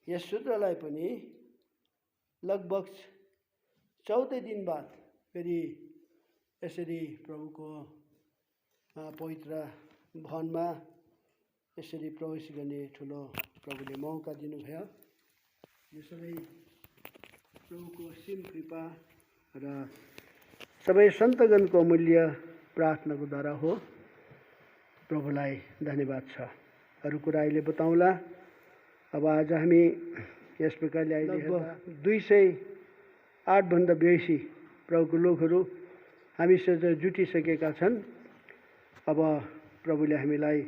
यस सूत्रलाई पनि लगभग 14 दिन बाद फेरि यसरी प्रभुको पवित्र भवनमा यसरी प्रवेश गर्ने ठुलो प्रभुले मौका दिनुभयो। यो सबै प्रभुको असीम कृपा र सबै सन्तगणको मूल्य प्रार्थनाको द्वारा हो। प्रभुलाई धन्यवाद छ। अरू कुरा अहिले बताउँला। अब आज हामी यस प्रकारले अहिले 208 भन्दा बेसी प्रभुको लोकहरू हामीसँग जुटिसकेका छन्। अब प्रभुले हामीलाई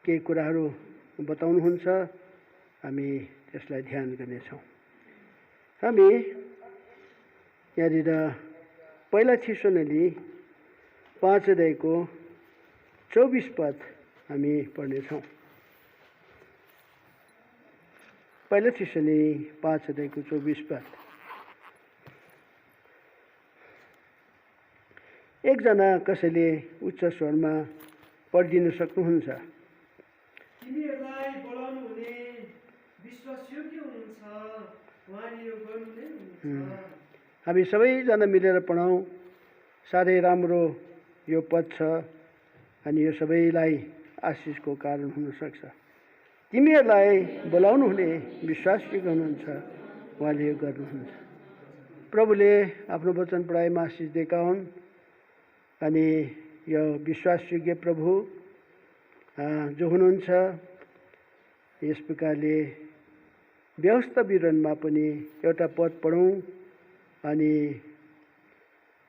केही कुराहरू बताउनुहुन्छ, हामी त्यसलाई ध्यान गर्नेछौँ। हामी यहाँनिर पहिला थिस्सलुनी 5 अध्यायको 24 पद हामी पढ्नेछौँ। पहिला थिस्सलुनी 5 अध्यायको 24 पद। एकजना कसैले उच्च स्वरमा पढिदिन सक्नुहुन्छ? तिमीहरूलाई बोलाउनु हुने विश्वासयोग्य हुनुहुन्छ, उहाँले यो गर्नु नै हुनुहुन्छ। हामी सबैजना मिलेर पढौँ। साह्रै राम्रो यो पद छ अनि यो सबैलाई आशिषको कारण हुनसक्छ। तिमीहरूलाई बोलाउनु हुने विश्वासयोग्य हुनुहुन्छ, उहाँले यो गर्नुहुन्छ। प्रभुले आफ्नो वचन पढाइमा आशिष दिएका हुन् अनि यो विश्वासयोग्य प्रभु जो हुनुहुन्छ, यस प्रकारले व्यवस्था विवरणमा पनि एउटा पद पढौँ अनि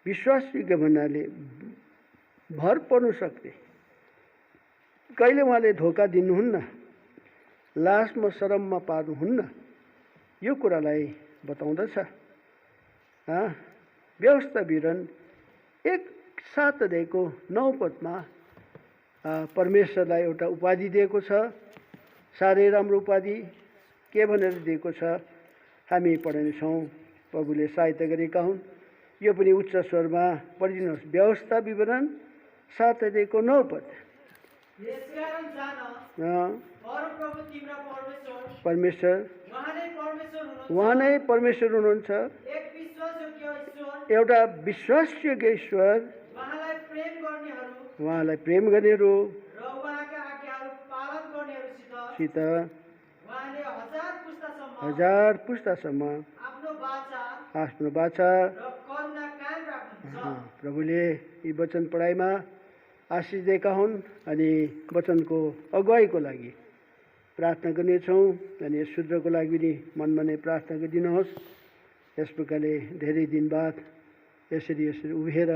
विश्वासयोग्य भन्नाले भर पर्नु सक्ने, कहिले उहाँले धोका दिनुहुन्न, लाजमा शरममा पार्नुहुन्न, यो कुरालाई बताउँदछ। व्यवस्था विवरण 1:7 अध्यायको 9 पदमा परमेश्वरलाई एउटा उपाधि दिएको छ। साह्रै राम्रो उपाधि के भनेर दिएको छ हामी पढ्नेछौँ। प्रभुले सहायता गरेका हुन्। यो पनि उच्च स्वरमा पढिदिनुहोस्। व्यवस्था विवरण 7 अध्यायको 9 पद। यसकारण जान, परमप्रभु तिम्रो परमेश्वर उहाँ नै परमेश्वर हुनुहुन्छ। एक विश्वासयोग्य ईश्वर, एउटा विश्वासयोग्य ईश्वर, उहाँलाई प्रेम गर्नेहरू र उहाँका आज्ञाहरू पालन गर्नेहरूसित उहाँले 1000 पुस्तासम्म आफ्नो बाचा र करुणा कायम राख्नुहुन्छ। प्रभुले यी वचन पढाइमा आशिष दिएका हुन् अनि वचनको अगुवाईको लागि प्रार्थना गर्नेछौँ अनि यस शुद्धको लागि पनि मनमा नै प्रार्थना गरिदिनुहोस्। यस प्रकारले धेरै दिन बाद यसरी उभिएर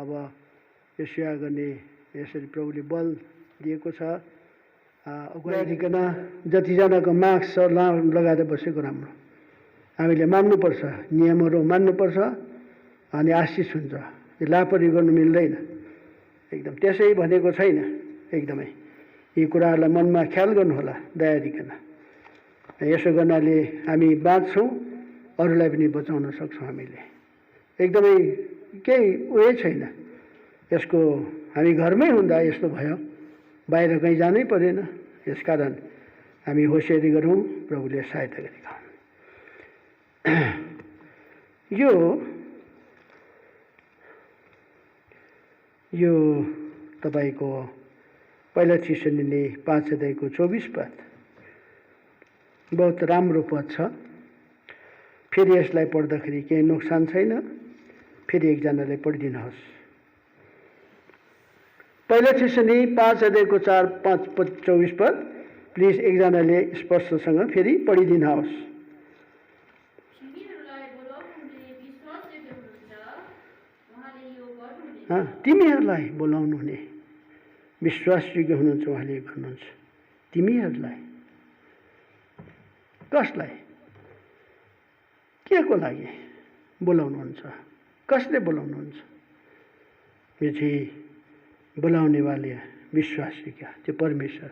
अब यो सेवा गर्ने यसरी प्रभुले बल दिएको छ। अगुवाईकन जतिजनाको मास्क लगाएर बसेको राम्रो। हामीले मान्नुपर्छ, नियमहरू मान्नुपर्छ अनि आशिष हुन्छ। यो लापरवाही गर्नु मिल्दैन। एकदम त्यसै भनेको छैन। एकदमै यी कुराहरूलाई मनमा ख्याल गर्नुहोला दयादिकन। यसो गर्नाले हामी बाँच्छौँ, अरूलाई पनि बचाउन सक्छौँ। हामीले एकदमै केही उयो छैन यसको। हामी घरमै हुँदा यस्तो भयो, बाहिर कहीँ जानै परेन। यसकारण हामी होसियारी गरौँ, प्रभुले सहायता गरेका हुन्। यो तपाईँको पहिला थिस्सलुनी 5 अध्यायको 24 पद बहुत राम्रो पद छ। फेरि यसलाई पढ्दाखेरि केही नोक्सान छैन। फेरि एकजनाले पढिदिनुहोस्। पहिला थिस्सलुनी 5 अध्यायको 4-5-24 पद प्लिज एकजनाले स्पष्टसँग फेरि पढिदिनुहोस्। तिमीहरूलाई बोलाउनु हुने विश्वासयोग्य हुनुहुन्छ, उहाँले गर्नुहुन्छ। तिमीहरूलाई कसलाई, के को लागि बोलाउनुहुन्छ? कसले बोलाउनुहुन्छ? यो चाहिँ बोलाउनेवाले विश्वासयोग्य त्यो परमेश्वर।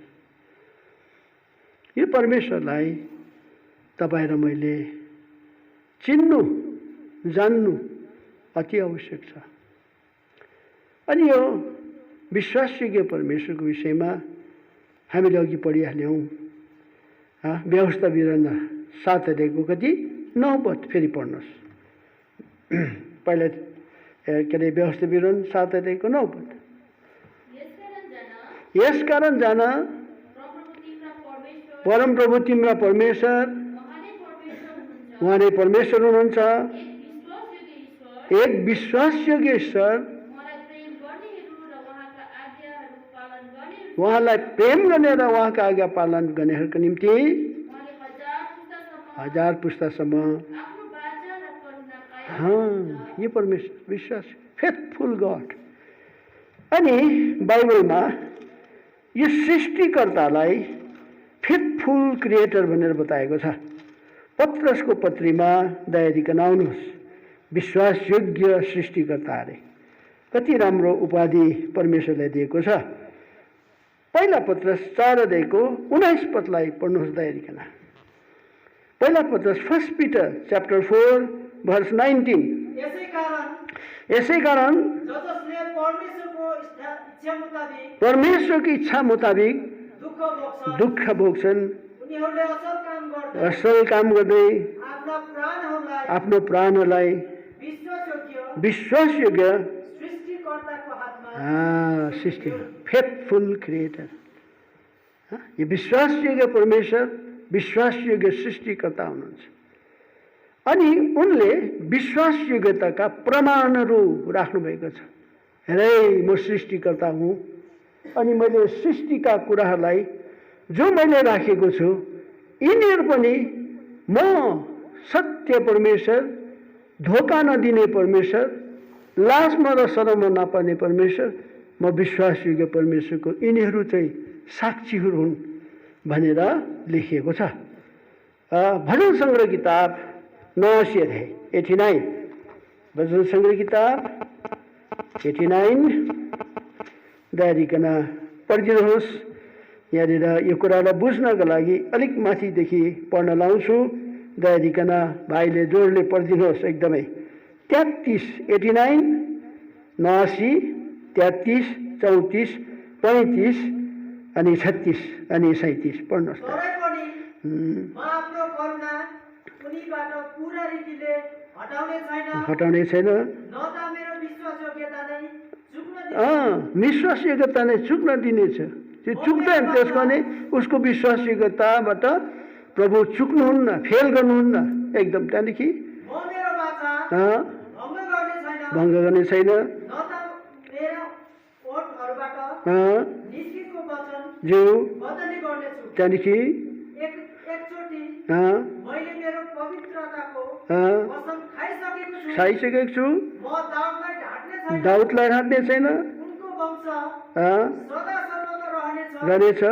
यो परमेश्वरलाई तपाईँ र मैले चिन्नु जान्नु अति आवश्यक छ। अनि यो विश्वासयोग्य परमेश्वरको विषयमा हामीले अघि पढिहाल्यौँ। व्यवस्था विवरण 7 अध्यायको कति 9 पद फेरि पढ्नुहोस्। पहिला के अरे व्यवस्था विवरण 7 अध्यायको 9 पद। यसकारण जान परमप्रभु तिम्रा परमेश्वर, उहाँ नै परमेश्वर हुनुहुन्छ, एक विश्वासयोग्य ईश्वर, उहाँलाई प्रेम गर्ने र उहाँका आज्ञा पालन गर्नेहरूको निम्ति 1000 पुस्तासम्म। यो परमेश्वर विश्वास, फेथफुल गड। अनि बाइबलमा यो सृष्टिकर्तालाई फेथफुल क्रिएटर भनेर बताएको छ। पत्रसको पत्रीमा दयादिकन आउनुहोस्, विश्वासयोग्य सृष्टिकर्ता अरे। कति राम्रो उपाधि परमेश्वरलाई दिएको छ। पहिला पत्रस 4 अध्यायको 19 पदलाई पढ्नुहोस् दयादिकन। पहिला पत्रस 1 Peter chapter 4 verse 19। यसै कारण परमेश्वरको इच्छा मुताबिक दुःख भोग्छन्, असल काम गर्दै आफ्नो प्राणहरूलाई विश्वासयोग्य सृष्टि, फेथफुल क्रिएटर। यो विश्वासयोग्य परमेश्वर विश्वासयोग्य सृष्टिकर्ता हुनुहुन्छ। अनि उनले विश्वासयोग्यताका प्रमाणहरू राख्नुभएको छ। हेरै म सृष्टिकर्ता हुँ, अनि मैले सृष्टिका कुराहरूलाई जो मैले राखेको छु यिनीहरू पनि म सत्य परमेश्वर, धोका नदिने परमेश्वर, लाजमा र शरममा नपर्ने परमेश्वर, म विश्वासयोग्य परमेश्वरको यिनीहरू चाहिँ साक्षीहरू हुन् भनेर लेखिएको छ। भजन सङ्ग्रह किताब 89 अध्याय 89, भजन सङ्ग्रह किताब 89 दयादिकन पढिदिनुहोस्। यहाँनिर यो कुरालाई बुझ्नको लागि अलिक माथिदेखि पढ्न लाउँछु। दयादिकन भाइले जोडले पढिदिनुहोस् एकदमै। 33, 89, 89, 33, 34, 35 अनि 36 अनि 37 पढ्नुहोस्। हटाउने छैन। विश्वासयोग्यता नै चुक्न दिनेछ। त्यो चुक्दैन, त्यसको नै उसको विश्वासयोग्यताबाट प्रभु चुक्नुहुन्न, फेल गर्नुहुन्न एकदम। त्यहाँदेखि भङ्ग गर्ने छैन। ज्यू त्यहाँदेखि खाइसकेको छु, दाउदलाई ढाट्ने छैन, रहनेछ।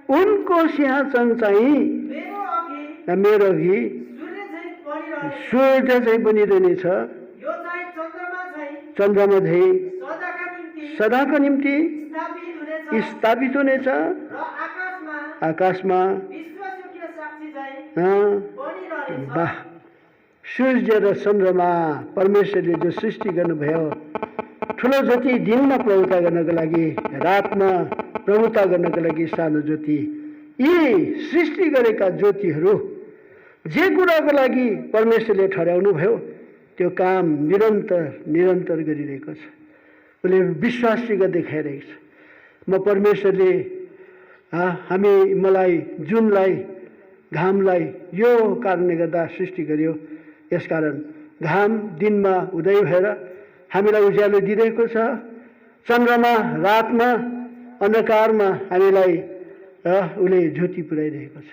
उनको सिंहासन चाहिँ मेरो अघि सूर्य चाहिँ बनिरहनेछ, चन्द्रमा झै सदाको निम्ति स्थापित हुनेछ। आकाशमा वाह, सूर्य र चन्द्रमा परमेश्वरले जो सृष्टि गर्नुभयो, ठुलो ज्योति दिनमा प्रभुता गर्नको लागि, रातमा प्रभुता गर्नको लागि सानो ज्योति, यी सृष्टि गरेका ज्योतिहरू जे कुराको लागि परमेश्वरले ठहराउनु भयो त्यो काम निरन्तर निरन्तर गरिरहेको छ। उसले विश्वासयोग्य देखाइरहेको छ। म परमेश्वरले मलाई जुनलाई, घामलाई यो कारणले गर्दा सृष्टि गर्यो। यसकारण घाम दिनमा उदय भएर हामीलाई उज्यालो दिइरहेको छ, चन्द्रमा रातमा अन्धकारमा हामीलाई उसले ज्योति पुर्याइरहेको छ।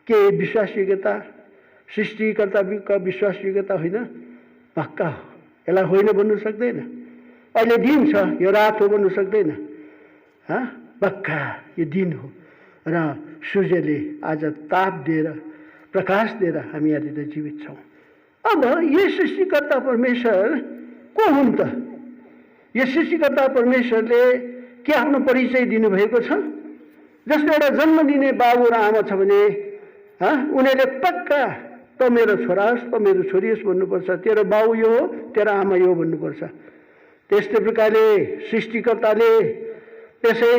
के विश्वासयोग्यता सृष्टिकर्ताका विश्वासयोग्यता होइन? पक्का हो। यसलाई होइन भन्नु सक्दैन। अहिले दिन छ, यो रात हो भन्नु सक्दैन। पक्का यो दिन हो र सूर्यले आज ताप दिएर प्रकाश दिएर हामी यहाँनिर जीवित छौँ। अब यो सृष्टिकर्ता परमेश्वर को हुन् त? यो सृष्टिकर्ता परमेश्वरले के आफ्नो परिचय दिनुभएको छ? जस्तो एउटा जन्म दिने बाबु र आमा छ भने उनीहरूले पक्का त मेरो छोरा होस्, त मेरो छोरी होस् भन्नुपर्छ। तेरो बाउ यो हो, तेरो आमा यो भन्नुपर्छ। त्यस्तै प्रकारले सृष्टिकर्ताले त्यसै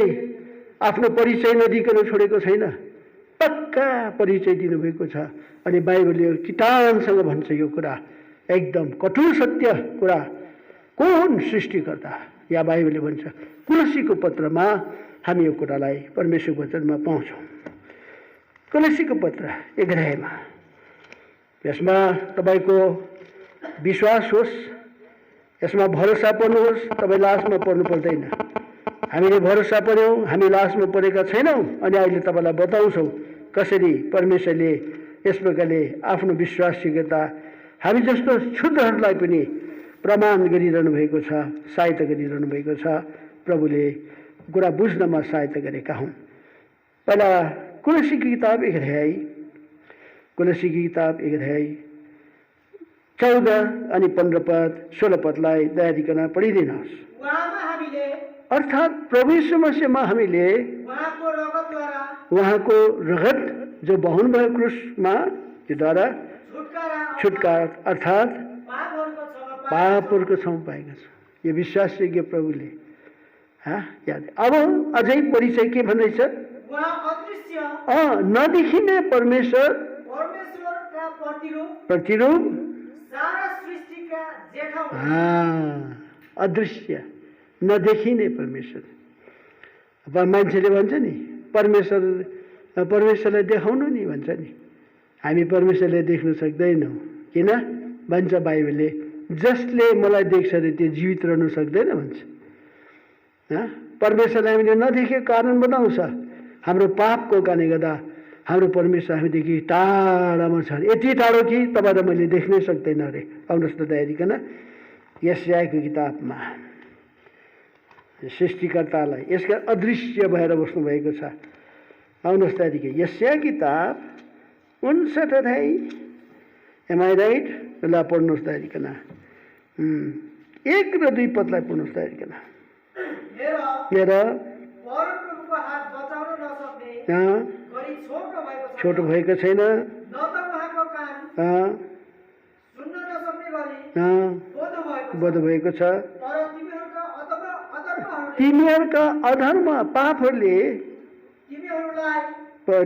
आफ्नो परिचय नदिकन छोडेको छैन। पक्का परिचय दिनुभएको छ। अनि बाइबलले किटानसँग भन्छ यो कुरा एकदम कठोर सत्य कुरा, को हुन् सृष्टिकर्ता? या बाइबलले भन्छ कुलसीको पत्रमा हामी यो कुरालाई परमेश्वरको वचनमा पाउँछौँ। कुलसीको पत्र 11 यसमा तपाईँको विश्वास होस्, यसमा भरोसा पर्नुहोस्, तपाईँ लासमा पर्नु पर्दैन। हामीले भरोसा पर्यौँ, हामी लासमा परेका छैनौँ। अनि अहिले तपाईँलाई बताउँछौँ कसरी परमेश्वरले यस प्रकारले आफ्नो विश्वासयोग्यता हामी जस्तो क्षुद्रहरूलाई पनि प्रमाण गरिरहनु भएको छ, सहायता गरिरहनु भएको छ। प्रभुले कुरा बुझ्नमा सहायता गरेका हुन्। पहिला कुलसीको किताब 11 कुलसीको किताब 11 14 अनि 15 पद 16 पदलाई दयादिकन पढिदिनुहोस्। उहाँमा हामीले अर्थात् प्रभु यीशु मसीहमा हामीले उहाँको रगतद्वारा उहाँको रगत जो बहाउनु भयो क्रुसमा, त्यो द्वारा छुटकारा अर्थात् पापहरूको क्षमा पाएका छौँ। यो विश्वासयोग्य प्रभुले याद। अब अझै परिचय के भन्दैछ? उहाँ अदृश्य नदेखिने परमेश्वर, परमेश्वरका प्रतिरूप, सारा सृष्टिका जेठा हुनुहुन्छ। अदृश्य नदेखिने परमेश्वर। अब मान्छेले भन्छ नि परमेश्वरलाई देखाउनु नि भन्छ नि। हामी परमेश्वरलाई देख्न सक्दैनौँ। किन भन्छ बाइबलले? जसले मलाई देख्छ अरे त्यो जीवित रहनु सक्दैन भन्छ। परमेश्वरलाई हामीले नदेखेको कारण बनाउँछ हाम्रो पापको कारणले गर्दा। हाम्रो परमेश्वर हामीदेखि टाढामा छ, यति टाढो कि तपाईँ र मैले देख्नै सक्दैन अरे। आउनुहोस् त दयादिकन यशायाको किताबमा सृष्टिकर्तालाई यसका अदृश्य भएर बस्नुभएको छ। आउनुहोस् त्यहाँदेखि यशाया किताब 59 अध्याय। Am I right? ल पढ्नुहोस् त्यहाँदेखिन 1 र 2 पदलाई पढ्नुहोस् त्यहाँदेखिन। हेर परमप्रभुको हात बचाउन नसक्ने गरी छोटो भएको छैन, न त उहाँको कान सुन्न नसक्ने गरी बोध भएको छ। तर तिमीहरूका अधर्म पापहरूले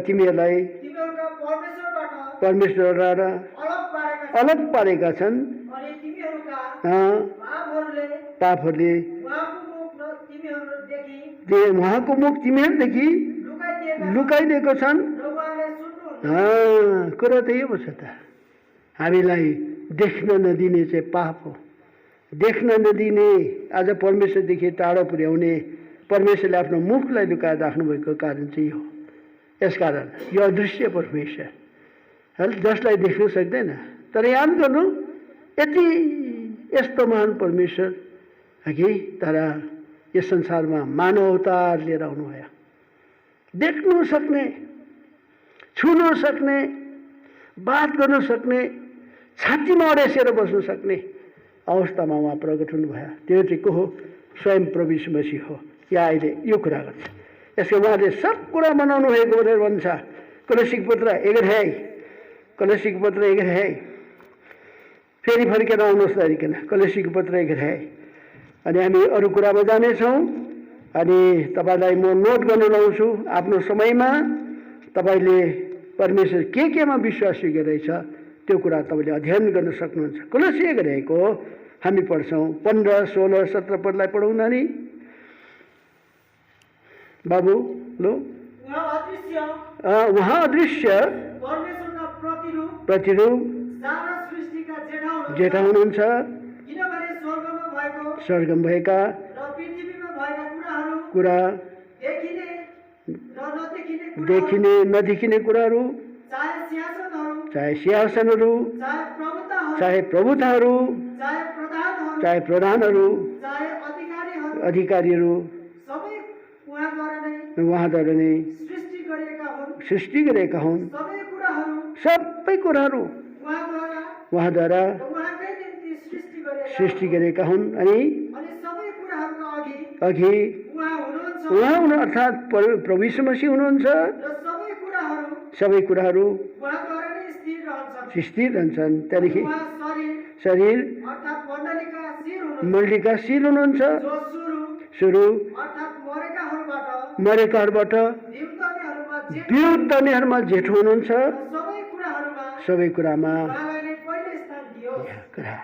तिमीहरूलाई परमेश्वरबाट अलग पारेका छन्। पापहरूले उहाँको मुख तिमीहरूदेखि लुकाइदिएको छन्। कुरा त यो छ त, हामीलाई देख्न नदिने चाहिँ पाप हो। देख्न नदिने, आज परमेश्वरदेखि टाढो पुर्याउने, परमेश्वरले आफ्नो मुखलाई लुकाएर राख्नुभएको कारण चाहिँ हो। यसकारण यो अदृश्य परमेश्वर जसलाई देख्न सक्दैन। तर याद गर्नु, यति यस्तो महान परमेश्वर कि तर यस संसारमा मानव अवतार लिएर आउनुभयो। देख्नु सक्ने, छुन सक्ने, बात गर्न सक्ने, छातीमा अडेसेर बस्न सक्ने अवस्थामा उहाँ प्रकट हुनुभयो। त्यो चाहिँ को हो? स्वयं प्रभु यीशु मसीह हो। यहाँ अहिले यो कुरा गर्छ। यसको उहाँले सब कुरा बनाउनु भएको भनेर भन्छ। कलसीको पत्र 11 कलसीको पत्र 11 फेरि फर्केर आउनुहोस् त्यहाँदेखि कलसीको पत्र 11 अनि हामी अरू कुरामा जानेछौँ। अनि तपाईँलाई म नोट गर्नु लाउँछु आफ्नो समयमा। तपाईँले परमेश्वर केमा विश्वासयोग्य रहेछ त्यो कुरा तपाईँले अध्ययन गर्न सक्नुहुन्छ। कलसी 11 को हामी पढ्छौँ 15, 16, 17 पदलाई पढौँ नानी बाबु। लो उहाँ अदृश्य प्रतिरूप जेठा हुनुहुन्छ। स्वर्गमा भएका कुरा, देखिने नदेखिने कुराहरू, चाहे सिंहासनहरू, चाहे प्रभुताहरू, चाहे प्रधानहरू, अधिकारीहरू उहाँद्वारा नै सृष्टि गरेका हुन्। सबै कुराहरू उहाँद्वारा सृष्टि गरेका हुन्। अनि अघि उहाँ हुनु अर्थात् प्रभु यीशु मसीह हुनुहुन्छ। सबै कुराहरू स्थिर रहन्छन्। त्यहाँदेखि शरीर मण्डलीका शिर हुनुहुन्छ। सुरु मरेकाहरूबाट विरुद्ध उनीहरूमा जेठो हुनुहुन्छ, र सबै कुराहरूमा सबै कुरामा उहाँलाई नै पहिलो स्थान दियोस्। कुरा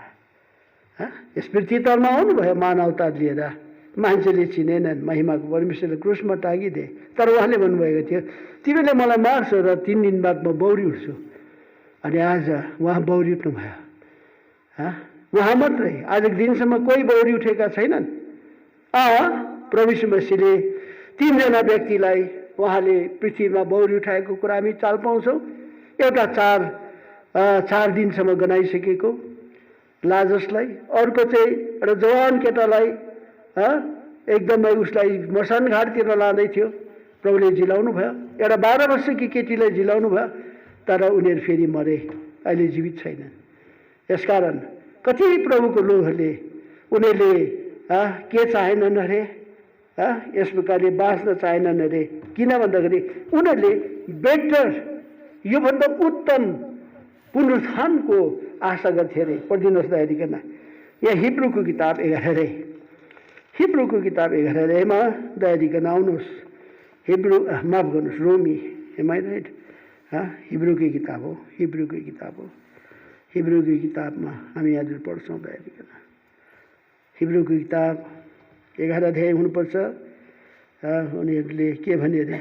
यस पृथ्वीतलमा आउनुभयो मानव अवतार लिएर, मान्छेले चिनेनन्, महिमाको परमेश्वरले क्रुसमा टाँगिदिए। तर उहाँले भन्नुभएको थियो तिमीले मलाई मार्छौ र 3 दिन बाद म बौरी उठ्छु। अनि आज उहाँ बौरी उठ्नुभयो। उहाँ मात्रै, आजको दिनसम्म कोही बौरी उठेका छैनन्। प्रभु यीशु मसीहले 3 जना व्यक्तिलाई उहाँले पृथ्वीमा बौरी उठाएको कुरा हामी चाल पाउँछौँ। एउटा 4 दिनसम्म गनाइसकेको लाजसलाई, अर्को चाहिँ एउटा जवान केटालाई एकदमै उसलाई मसान घाटतिर लाँदै थियो, प्रभुले जिलाउनु भयो। एउटा 12 वर्षकी केटीलाई जिलाउनु भयो, तर उनीहरू फेरि मरे, अहिले जीवित छैनन्। यसकारण कति प्रभुको लोकहरूले उनीहरूले के चाहेनन् अरे, यस प्रकारले बाँच्न चाहेनन् अरे। किन भन्दाखेरि उनीहरूले बेटर, योभन्दा उत्तम पुनरुत्थानको आशा गर्थे अरे। पढिदिनुहोस् दयारिकन यहाँ हिब्रूको किताब 11 हिब्रूको किताब 11मा दयारिकन आउनुहोस्। हिब्रू माफ गर्नुहोस्, रोमी, एम आई राइट? हिब्रूकै किताब हो, हिब्रूकै किताब हो। हिब्रूकै किताबमा हामी यहाँनिर पढ्छौँ दयारिकन। हिब्रूको किताब 11 अध्याय हुनुपर्छ। उनीहरूले के भने अरे,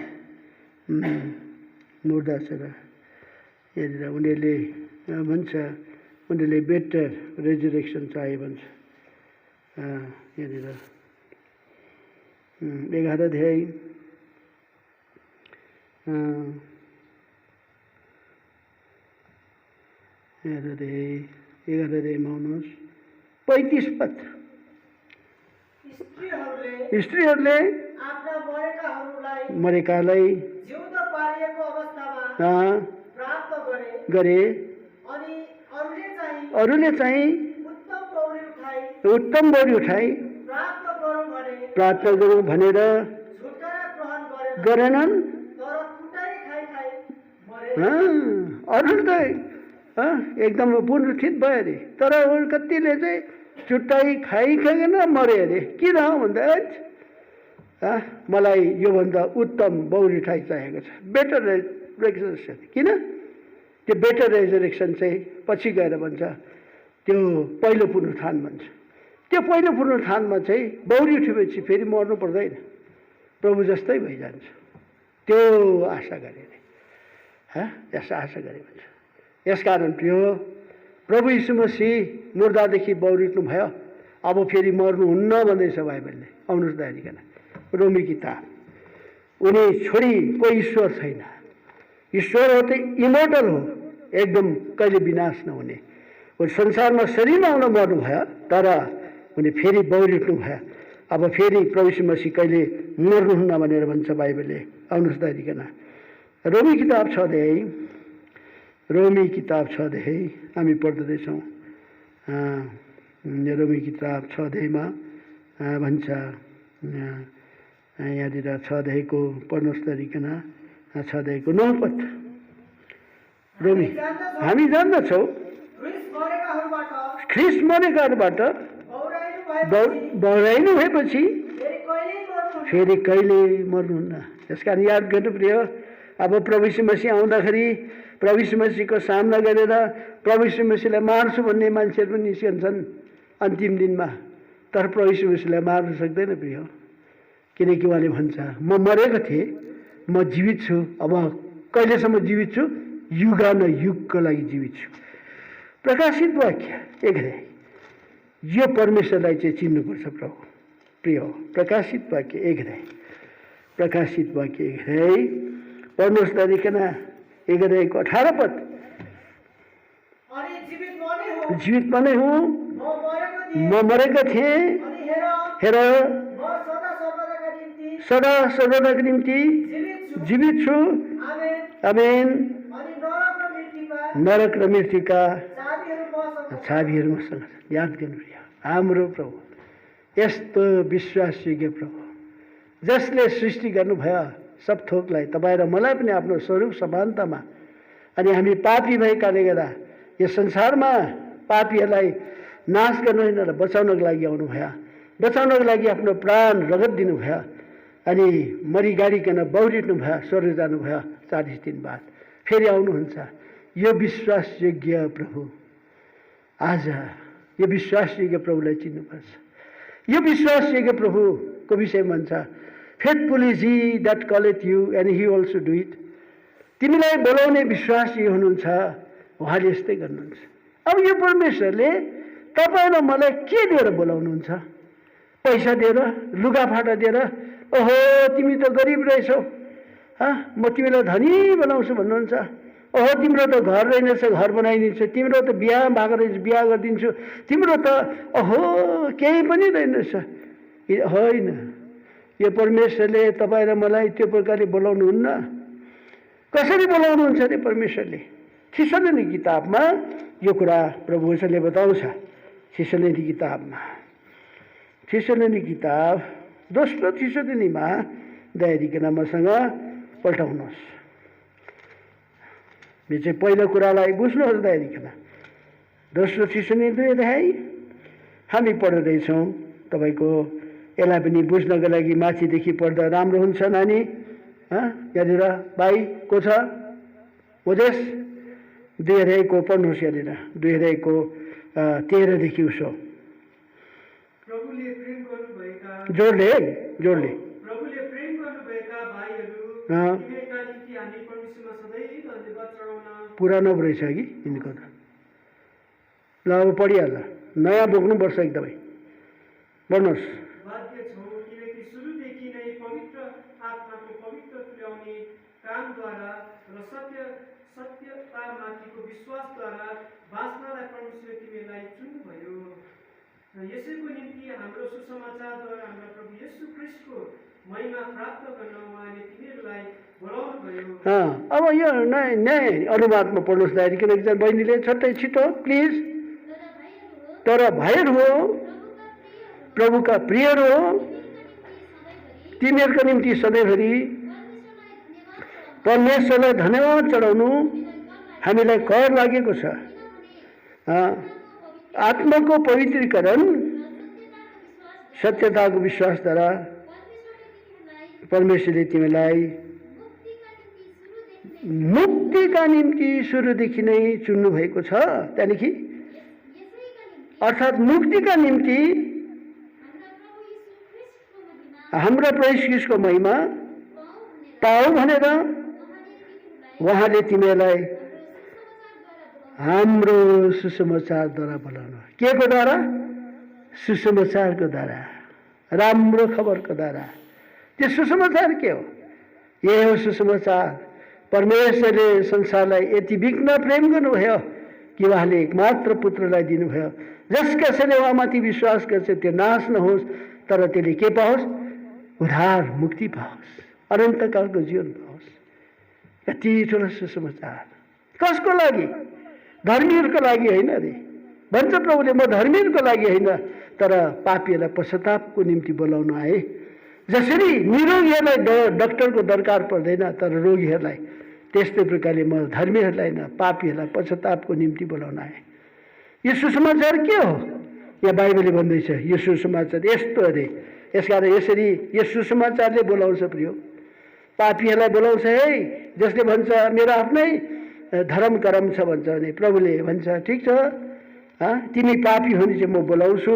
मुर्दा छ र यहाँनिर उनीहरूले भन्छ, उनीहरूले बेटर रेजरेक्सन चाहे भन्छ। यहाँनिर 11 अध्याय 11 अध्यायमा आउनुहोस्, 35 पद। स्त्रीहरूले आफ्ना मरेकालाई जिउँदो पारिएको अवस्थामा प्राप्त गरे, अनि अरूले चाहिँ उत्तम बौरी उठाई प्राप्त गरौँ भनेर गरेनन्। अरूले त एकदम पुनरुत्थित भयो अरे, तर कतिले चाहिँ चुट्टाइ खाइकन मरे अरे। किन भन्दा मलाई योभन्दा उत्तम बौरी उठाइ चाहिएको छ, बेटर रेजरेक्सन। किन त्यो बेटर रेजरेक्सन चाहिँ पछि गएर भन्छ त्यो पहिलो पुनरुत्थान भन्छ। त्यो पहिलो पुनरुत्थानमा चाहिँ बौरी उठेपछि फेरि मर्नु पर्दैन, प्रभु जस्तै भइजान्छ। त्यो आशा गरे अरे, यस आशा गरे भन्छ। यसकारण प्रिय प्रभु यीशु मसीह मुर्दादेखि बौरी उठ्नु भयो, अब फेरि मर्नुहुन्न भन्दैछ बाइबलले। आउनुहोस् दयारिकन रोमी किताब। उनी छोडी कोही ईश्वर छैन, ईश्वर हो त इमोर्टल हो, एकदम कहिले विनाश नहुने। उनी संसारमा शरीरमा आउन मर्नुभयो, तर उनी फेरि बौरी उठ्नु भयो। अब फेरि प्रभु यीशु मसीह कहिले मर्नुहुन्न भनेर भन्छ बाइबलले। आउनुहोस् दयारिकन रोमी किताब 6 अध्याय, रोमी किताब 6 अध्याय हामी पढ्दैछौँ। रोमी किताब 6 अध्यायमा भन्छ, यहाँनिर 6 अध्यायको पढ्नुहोस् दयारिकन 6 अध्यायको 9 पद। रोमी, हामी जान्दछौँ ख्रिस्ट मरेकाहरूबाट बौराइनु भएपछि फेरि कहिले मर्नुहुन्न। यसकारण याद गर्नु प्रिय, अब प्रभु यीशु मसीह आउँदाखेरि प्रभु यीशु मसीहको सामना गरेर प्रभु यीशु मसीहलाई मार्छु भन्ने मान्छेहरू पनि निस्कन्छन् अन्तिम दिनमा, तर प्रभु यीशु मसीहलाई मार्न सक्दैन प्रिय। किनकि उहाँले भन्छ म मरेको थिएँ, म जीवित छु। अब कहिलेसम्म जीवित छु? युगानुयुगको लागि जीवित छु। प्रकाशित वाक्य 11। यो परमेश्वरलाई चाहिँ चिन्नुपर्छ प्रभु प्रिय। प्रकाशित वाक्य 11, प्रकाशित वाक्य 11 पढ्नुहोस् दयारिकन 11को 18 पद। जीवित पनि हुँ, म मरेको थिएँ, हेर सदा सर्वदाको निम्ति जीवित छु। आमेन। नरक र मृत्युका चाबीहरू मसँग। याद गर्नु हाम्रो प्रभु यस्तो विश्वासयोग्य प्रभु, जसले सृष्टि गर्नुभयो सब थोकलाई, तपाईँ र मलाई पनि आफ्नो स्वरूप समानतामा। अनि हामी पापी भएकाले गर्दा यो संसारमा पापीहरूलाई नाश गर्नु होइन र बचाउनको लागि आउनुभयो, बचाउनको लागि आफ्नो प्राण रगत दिनुभयो। अनि मरिगाडिकन बौरिनु भयो, स्वर्ग जानुभयो 40 दिन बाद। फेरि आउनुहुन्छ। यो विश्वासयोग्य प्रभु, आज यो विश्वासयोग्य प्रभुलाई चिन्नुपर्छ। यो विश्वासयोग्य प्रभुको विषयमा भन्छ, faithful is he that calleth you and he also do it. तिमीलाई बोलाउने विश्वासी हुनुहुन्छ, उहाँले यस्तै गर्नुहुन्छ। अब यो परमेश्वरले तपाईँ र मलाई के दिएर बोलाउनुहुन्छ? पैसा दिएर, लुगाफाटा दिएर, ओहो तिमी त गरिब रहेछौ, म तिमीलाई धनी बनाउँछु भन्नुहुन्छ। ओहो तिम्रो त घर रहेनछ, घर बनाइदिन्छु। तिम्रो त बिहा भएको रहेछ, बिहा गरिदिन्छु। तिम्रो त ओहो केही पनि रहेनछ। होइन, यो परमेश्वरले तपाईँ र मलाई त्यो प्रकारले बोलाउनुहुन्न। कसरी बोलाउनुहुन्छ अरे परमेश्वरले? थिस्सलुनी किताबमा यो कुरा प्रभु वचनले बताउँछ। थिस्सलुनी किताबमा, थिस्सलुनी किताब दोस्रो थिस्सलुनीमा दयादिकन मसँग पल्टाउनुहोस्। यो चाहिँ पहिलो कुरालाई बुझ्नुहोस् दयादिकन। दोस्रो थिस्सलुनी 2 अध्याय हामी पढ्दैछौँ। तपाईँको यसलाई पनि बुझ्नको लागि माथिदेखि पढ्दा राम्रो हुन्छ नानी। यहाँनिर भाइ को छ? मोजेस 2 अध्यायको पढ्नुहोस्। यहाँनिर 2 अध्यायको 13 देखि उसो जोडले जोडले प्रभुले प्रेम गर्नुभएका भाइहरू, तिमीहरूका निम्ति हामी परमेश्वरमा सधैँ धन्यवाद चढाउन। पुरानो रहेछ कि यिनको त। ल अब पढिहाल, नयाँ बोक्नुपर्छ एकदमै। पढ्नुहोस्। बाध्य छौँ किनकि सुरुदेखि नै पवित्र आत्माको पवित्र तुल्याउने कामद्वारा र सत्यतामाथिको विश्वासद्वारा बाँच्नलाई परमेश्वरले तिमीलाई चुन्नुभयो। यसैको निम्ति हाम्रो सुसमाचारद्वारा हाम्रा प्रभु येशू ख्रीष्टको महिमा प्राप्त गर्न उहाँले तिमीहरूलाई बोलाउनुभयो। अब यो नयाँ अनुवादमा पढ्नुहोस् दाइ, किनकि बहिनीले छट्टै छिटो प्लिज। तर भाइहरू हो, प्रभुका प्रियहरू हो, तिमीहरूका निम्ति सधैँभरि परमेश्वरलाई धन्यवाद चढाउनु हामीलाई कर लागेको छ। आत्माको पवित्रीकरण सत्यताको विश्वासद्वारा परमेश्वरले तिमीलाई मुक्तिका निम्ति सुरुदेखि नै चुन्नु भएको छ। त्यहाँदेखि अर्थात् मुक्तिका निम्ति हाम्रा प्रभु यीशु ख्रीष्टको महिमा पाऊ भनेर उहाँले तिमीलाई हाम्रो सुसमाचारद्वारा बोलाउनु। के को द्वारा? सुसमाचारको द्वारा, राम्रो खबरको द्वारा। त्यो सुसमाचार के हो? यही हो सुसमाचार। परमेश्वरले संसारलाई यति बिघ्न प्रेम गर्नुभयो कि उहाँले एकमात्र पुत्रलाई दिनुभयो, जस कसैले उहाँमाथि विश्वास गर्छ त्यो नाश नहोस्, तर त्यसले के पाओस्? उद्धार, मुक्ति पाओस्, अनन्तकालको जीवन पाओस्। कति ठुलो सुसमाचार! कसको लागि? धर्मीहरूको लागि होइन अरे। भन्छ प्रभुले, म धर्मीहरूको लागि होइन तर पापीहरूलाई पश्चातापको निम्ति बोलाउन आए। जसरी निरोगीहरूलाई डाक्टरको दरकार पर्दैन तर रोगीहरूलाई, त्यस्तै प्रकारले म धर्मीहरूलाई होइन पापीहरूलाई पश्चातापको निम्ति बोलाउन आए। यो सुसमाचार के हो? यहाँ बाइबलले भन्दैछ यो सुसमाचार यस्तो अरे। यसकारण यसरी यो सुसमाचारले बोलाउँछ प्रियो, पापीहरूलाई बोलाउँछ। है जसले भन्छ मेरो आफ्नै धर्म कर्म छ भन्छ भने प्रभुले भन्छ ठिक छ, तिमी पापी हो भने चाहिँ म बोलाउँछु,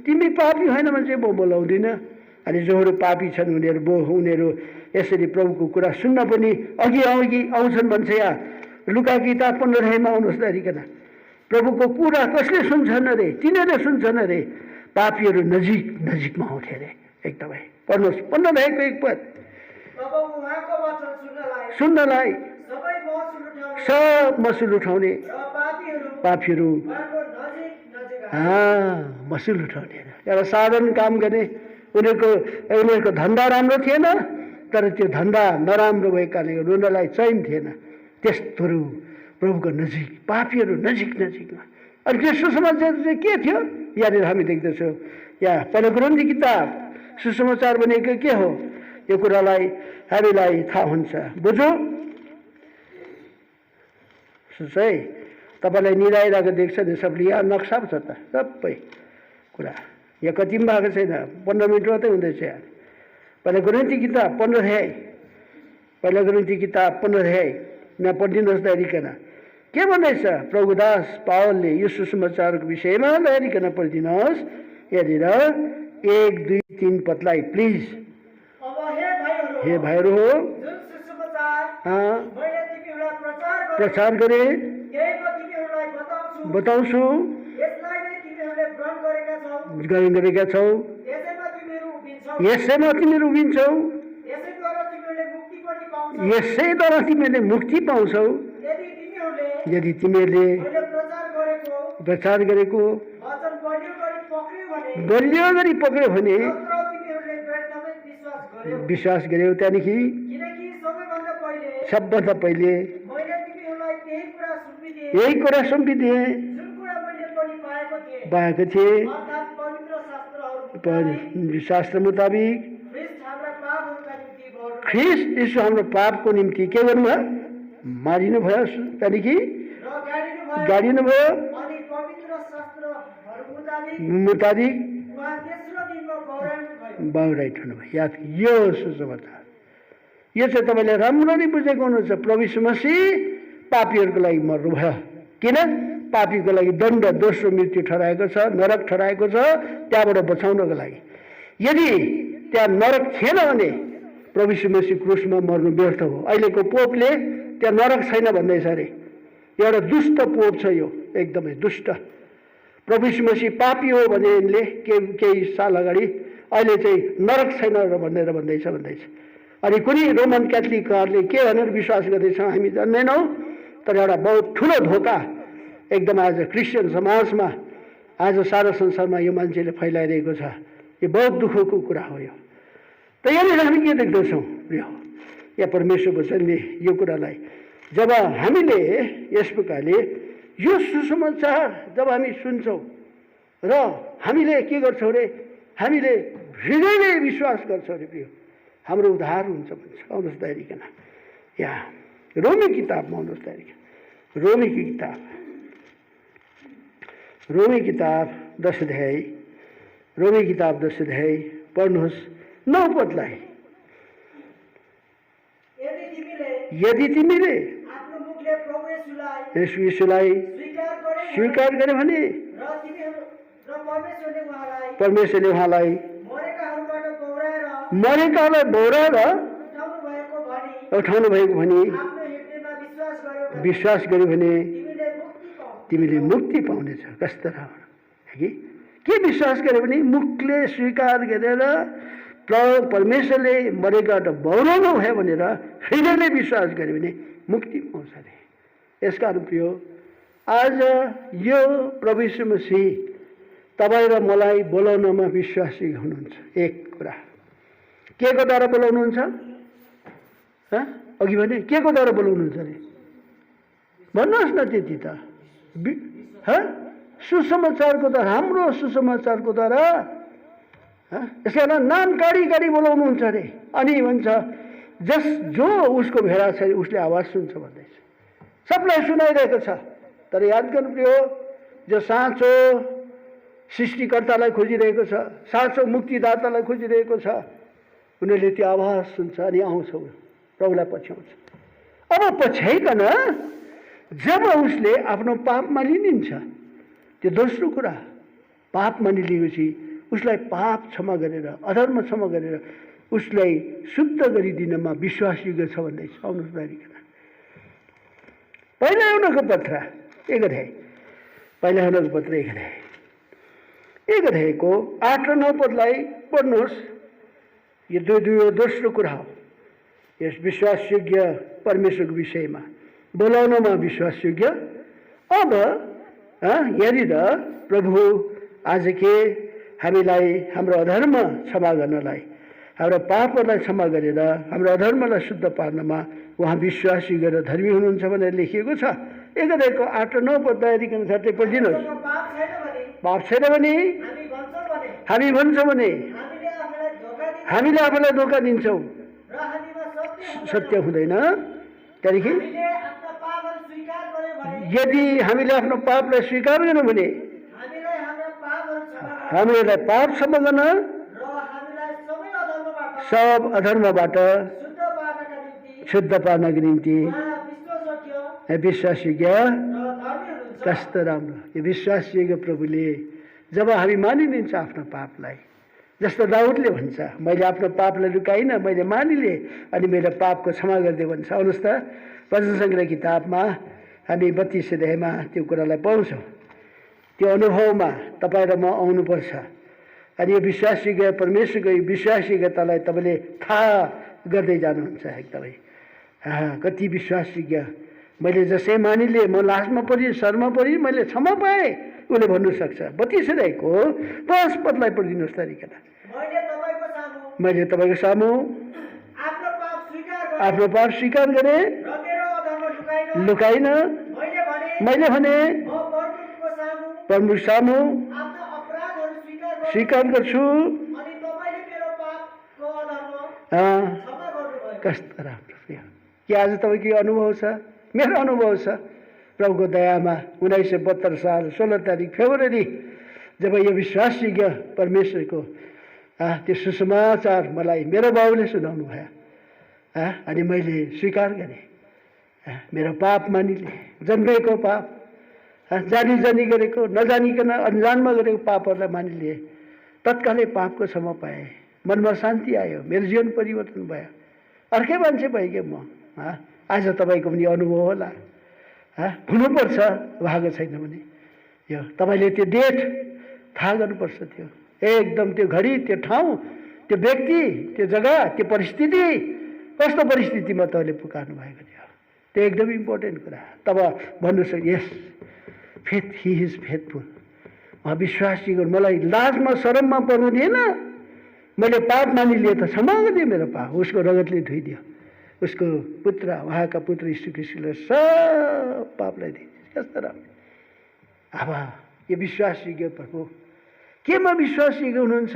तिमी पापी होइन भने चाहिँ म बोलाउँदिनँ। अनि जोहरू पापी छन् उनीहरू यसरी प्रभुको कुरा सुन्न पनि अघि आउँछन् भन्छ। यहाँ लुका किताब 15 अध्यायमा आउनुहोस् दरिकन। प्रभुको कुरा कसले सुन्छन् अरे? तिनीहरूले सुन्छन् अरे। पापीहरू नजिकमा आउँथे अरे एकदमै। पढ्नुहोस् 15 अध्यायको 1 पद। सुन्नलाई सब मसुल उठाउने पापीहरू मसुल उठाउने। एउटा साधारण काम गर्ने, उनीहरूको धन्दा राम्रो थिएन तर त्यो धन्दा नराम्रो भएकाले रुनलाई चैन थिएन। त्यस्तोहरू प्रभुको नजिक, पापीहरू नजिकमा। अनि त्यो सुसमाचार चाहिँ के थियो? यहाँनिर हामी देख्दछौँ। यहाँ पहिलो कोरिन्थी किताब सुसमाचार भनेको के हो? यो कुरालाई हामीलाई थाहा हुन्छ। बुझ्नु है, तपाईँलाई निराइरहेको देख्छ नि सबले। यहाँ नक्सा छ त सबै कुरा। यहाँ कति पनि भएको छैन, 15 मिनट मात्रै हुँदैछ यहाँ। पहिला कोरिन्थी किताब 15 अध्याय, पहिला कोरिन्थी किताब 15 अध्याय यहाँ पढिदिनुहोस् दयारिकन के भन्दैछ। प्रभुदास पावलले यो सुसमाचारको विषयमा दयारिकन पढिदिनुहोस्। यहाँनिर 1, 2, 3 पदलाई प्लिज। अब हे भाइहरू हो, जुन सुसमाचार मैले तिमीहरूलाई प्रचार गरे यही म तिमीहरूलाई बताउँछु, यसलाई नै तिमीहरूले ग्रहण गरेका छौ, यसैमा तिमीहरू उभिन्छौ, यसैद्वारा तिमीहरूले मुक्ति पाउँछौ। यदि तिमीहरूले प्रचार गरेको बलियो गरी पक्रियो भने विश्वास गर्यौ, त्यहाँदेखि सबभन्दा पहिले यही कुरा सुम्पिदिए पाएको थिए शास्त्र मुताबिक ख्रिस्ट यीशु हाम्रो पापको निम्ति के गर्नुभयो? मारिनु भयो, त्यहाँदेखि गाडिनु भयो मुताबिक बाहुराइट हुनुभयो। याद यो सुसमाचार यो चाहिँ तपाईँले राम्ररी बुझेको हुनुहुन्छ। प्रभु यीशु मसीह पापीहरूको लागि मर्नुभयो। किन? पापीको लागि दण्ड दोस्रो मृत्यु ठहराएको छ, नरक ठहराएको छ, त्यहाँबाट बचाउनको लागि। यदि त्यहाँ नरक थिएन भने प्रभु यीशु मसीह क्रुसमा मर्नु व्यर्थ हो। अहिलेको पोपले त्यहाँ नरक छैन भन्दैछ अरे। एउटा दुष्ट पोप छ यो, एकदमै दुष्ट। प्रभु यीशु मसीह पापी हो भने यिनले केही साल अगाडि अहिले चाहिँ नरक छैन भनेर भन्दैछ। अनि कुनै रोमन क्याथोलिकहरूले के भनेर विश्वास गर्दैछ हामी जान्दैनौँ, तर एउटा बहुत ठुलो धोका एकदम आज क्रिस्चियन समाजमा, आज सारा संसारमा यो मान्छेले फैलाइरहेको छ। यो बहुत दुःखको कुरा हो यो। त यहाँनिर हामी के देख्दछौँ प्रिय? या परमेश्वर वचनले यो कुरालाई जब हामीले यस प्रकारले यो सुसमाचार जब हामी सुन्छौँ र हामीले के गर्छौँ रे, हामीले हृदयले विश्वास गर्छौँ रे प्रिय, हाम्रो उद्धार हुन्छ भन्छ। आउनुहोस् दाइरिकन यहाँ रोमी किताबमा आउनुहोस् दाइरिकन। रोमी किताब 10 अध्याय, रोमी किताब 10 अध्याय पढ्नुहोस् 9 पदलाई। यदि तिमीले यीशुलाई स्वीकार गरे भने परमेश्वरले उहाँलाई मरेकालाई बौराएर उठाउनु भएको भनी विश्वास गर्यो भने तिमीले मुक्ति पाउनेछ। कस्तो राम्रो है के विश्वास गर्यो भने मुखले स्वीकार गरेर परमेश्वरले मरेकाबाट बौराउनु भयो भनेर हृदयले विश्वास गर्यो भने मुक्ति पाउँछ अरे। यसकारण प्रिय आज यो प्रभु यीशु मसीह तपाईँ र मलाई बोलाउनमा विश्वासी हुनुहुन्छ। एक कुरा के को द्वारा बोलाउनुहुन्छ? अघि भने के को द्वारा बोलाउनुहुन्छ अरे भन्नुहोस् न। त्यति त सुसमाचारको द्वारा, हाम्रो सुसमाचारको द्वारा। यसका नाम गाडी बोलाउनुहुन्छ अरे। अनि भन्छ जो उसको भेडा छ उसले आवाज सुन्छ भन्दैछ। सबलाई सुनाइरहेको छ। तर याद गर्नु प्रिय, जो साँचो सृष्टिकर्तालाई खोजिरहेको छ, साँचो मुक्तिदातालाई खोजिरहेको छ, उनीहरूले त्यो आवाज सुन्छ अनि आउँछ, प्रभुलाई पछ्याउँछ। अब पछ्याइकन जब उसले आफ्नो पाप मानिलिन्छ, त्यो दोस्रो कुरा पाप मानिलिएपछि उसलाई पाप क्षमा गरेर, अधर्म क्षमा गरेर उसलाई शुद्ध गरिदिनमा विश्वासयोग्य छ भन्दैछ। आउनुहोस् दाइरिकन पहिला युहन्नाको पत्र 1 अध्याय, पहिला युहन्नाको पत्र 1 अध्यायको 8 र 9 पदलाई पढ्नुहोस्। यो दोस्रो कुरा हो यस विश्वासयोग्य परमेश्वरको विषयमा बोलाउनमा विश्वासयोग्य। अब यहाँनिर प्रभु आज के हामीलाई हाम्रो अधर्म क्षमा गर्नलाई, हाम्रो पापहरूलाई क्षमा गरेर हाम्रो अधर्मलाई शुद्ध पार्नमा उहाँ विश्वासी गरेर धर्मी हुनुहुन्छ भनेर लेखिएको छ। 1 अध्यायको 8 र 9 पद दाइरिकन झट्टै पढिदिनुहोस्। पाप छैन भने हामी भन्छौँ भने हामीले आफूलाई धोका दिन्छौँ, सत्य हुँदैन। त्यहाँदेखि यदि हामीले आफ्नो पापलाई स्वीकार गर्यौँ भने हामीलाई पाप क्षमा गर्न सब अधर्मबाट शुद्ध पार्नका निम्ति विश्वासयोग्य कस्तो राम्रो। यो विश्वासयोग्य प्रभुले जब हामी मानिलिन्छ आफ्नो पापलाई, जस्तो दाउदले भन्छ मैले आफ्नो पापलाई लुकाइनँ, मैले मानिलिएँ अनि मेरो पापको क्षमा गरिदिए भन्छ। आउनुहोस् त भजन सङ्ग्रह किताबमा हामी 32 अध्यायमा त्यो कुरालाई पाउँछौँ। त्यो अनुभवमा तपाईँ र म आउनुपर्छ अनि यो विश्वासयोग्य परमेश्वरको विश्वासयोग्यतालाई तपाईँले थाहा गर्दै जानुहुन्छ। एकदमै कति विश्वासयोग्य, मैले जसै मानिलिएँ, म लास्टमा परि शरमा परि मैले क्षमा पाएँ उसले भन्नु सक्छ। 32 अध्यायको 5 पदलाई पढिदिनुहोस् तरिका। मैले तपाईँको सामु आफ्नो पाप स्वीकार गरेँ, लुकाइन। मैले भने प्रभु सामु स्वीकार गर्छु। कस्तो राम्रो। के आज तपाईँको यो अनुभव छ? मेरो अनुभव छ प्रभुको दयामा 1972 साल 16 तारिक फेब्रुअरी जब यो विश्वासयोग्य परमेश्वरको त्यो सुसमाचार मलाई मेरो बाबुले सुनाउनु भयो अनि मैले स्वीकार गरेँ। मेरो पाप मानिले, जन्मेको पाप, जानी जानी गरेको, नजानिकन अनजानमा गरेको पापहरूलाई मानिलिएँ। तत्कालै पापको क्षमा पाएँ, मनमा शान्ति आयो, मेरो जीवन परिवर्तन भयो, अर्कै मान्छे भइगयो म। आज तपाईँको पनि अनुभव होला। हुनुपर्छ, भएको छैन भने यो तपाईँले त्यो डेट थाहा गर्नुपर्छ। त्यो एकदम त्यो घडी, त्यो ठाउँ, त्यो व्यक्ति, त्यो जग्गा, त्यो परिस्थिति, कस्तो परिस्थितिमा तपाईँले पुकार्नु भएको थियो, त्यो एकदम इम्पोर्टेन्ट कुरा। तब भन्नु सक्छ यस फेथ, हि इज फेथफुल। उहाँ विश्वासी गर्नु, मलाई लाजमा शरममा पर्नु दिएन, मैले पाप मानिलिएँ त क्षमा गरिदिएँ मेरो पाप, उसको रगतले धोइदियो। उसको पुत्र, उहाँका पुत्र यीशु ख्रीष्टले सब पापलाई दिए। कस्तो राम्रो। अब यो विश्वासयोग्य प्रभु, केमा विश्वासयोग्य हुनुहुन्छ?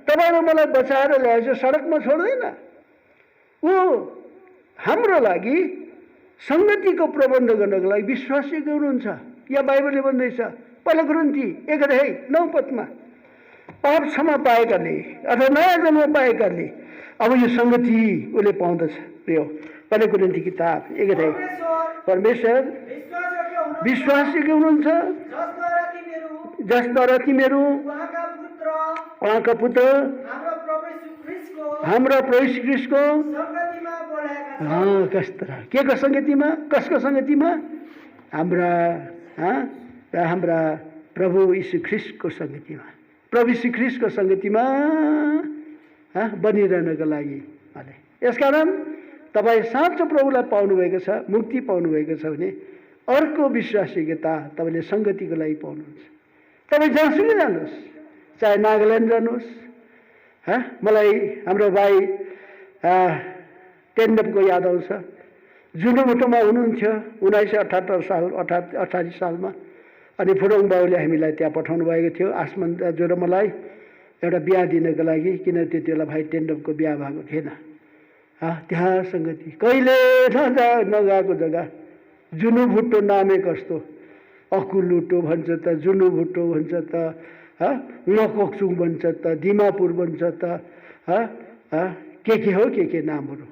तपाईँले मलाई बचाएर ल्याएछ, सडकमा छोड्दैन। ऊ हाम्रो लागि सङ्गतिको प्रबन्ध गर्नको लागि विश्वासयोग्य हुनुहुन्छ। यहाँ बाइबलले भन्दैछ पहिलो कुरिन्थी 1 अध्याय 9 पदमा, पाप क्षमा पाएकाले अथवा नयाँ जन्म पाएकाले अब यो सङ्गति उसले पाउँदछ। यो पहिलो कुरिन्थी किताब 1 अध्याय। परमेश्वर विश्वासयोग्य हुनुहुन्छ जसद्वारा तिमीहरू उहाँका पुत्र हाम्रो प्रभु यीशु ख्रीष्टको कस्तो के को सङ्गतिमा, कसको सङ्गतिमा? हाम्रा प्रभु यीशु ख्रीष्टको सङ्गतिमा, प्रभु यीशु ख्रीष्टको सङ्गतिमा बनिरहनको लागि। यसकारण तपाईँ साँचो प्रभुलाई पाउनुभएको छ, मुक्ति पाउनुभएको छ भने अर्को विश्वासयोग्यता तपाईँले सङ्गतिको लागि पाउनुहुन्छ। तपाईँ जहाँसुकै जानुहोस्, चाहे नागाल्यान्ड जानुहोस्। मलाई हाम्रो भाइ टेन्डपको याद आउँछ। जुनुमुटुमा हुनुहुन्थ्यो 1978 साल 88 सालमा। अनि फुरोङ बाबुले हामीलाई त्यहाँ पठाउनु भएको थियो, आसमान दाजु र मलाई एउटा बिहा दिनको लागि, किन त्यति बेला भाइ टेन्डपको बिहा भएको थिएन। त्यहाँ सङ्गति कहिले नगएको जग्गा, जुनुभुट्टो नामे कस्तो, अकुलुटो भन्छ त, जुनुभुट्टो भन्छ त, नकोक्चुङ भन्छ त, दिमापुर भन्छ त, के हो के नामहरू,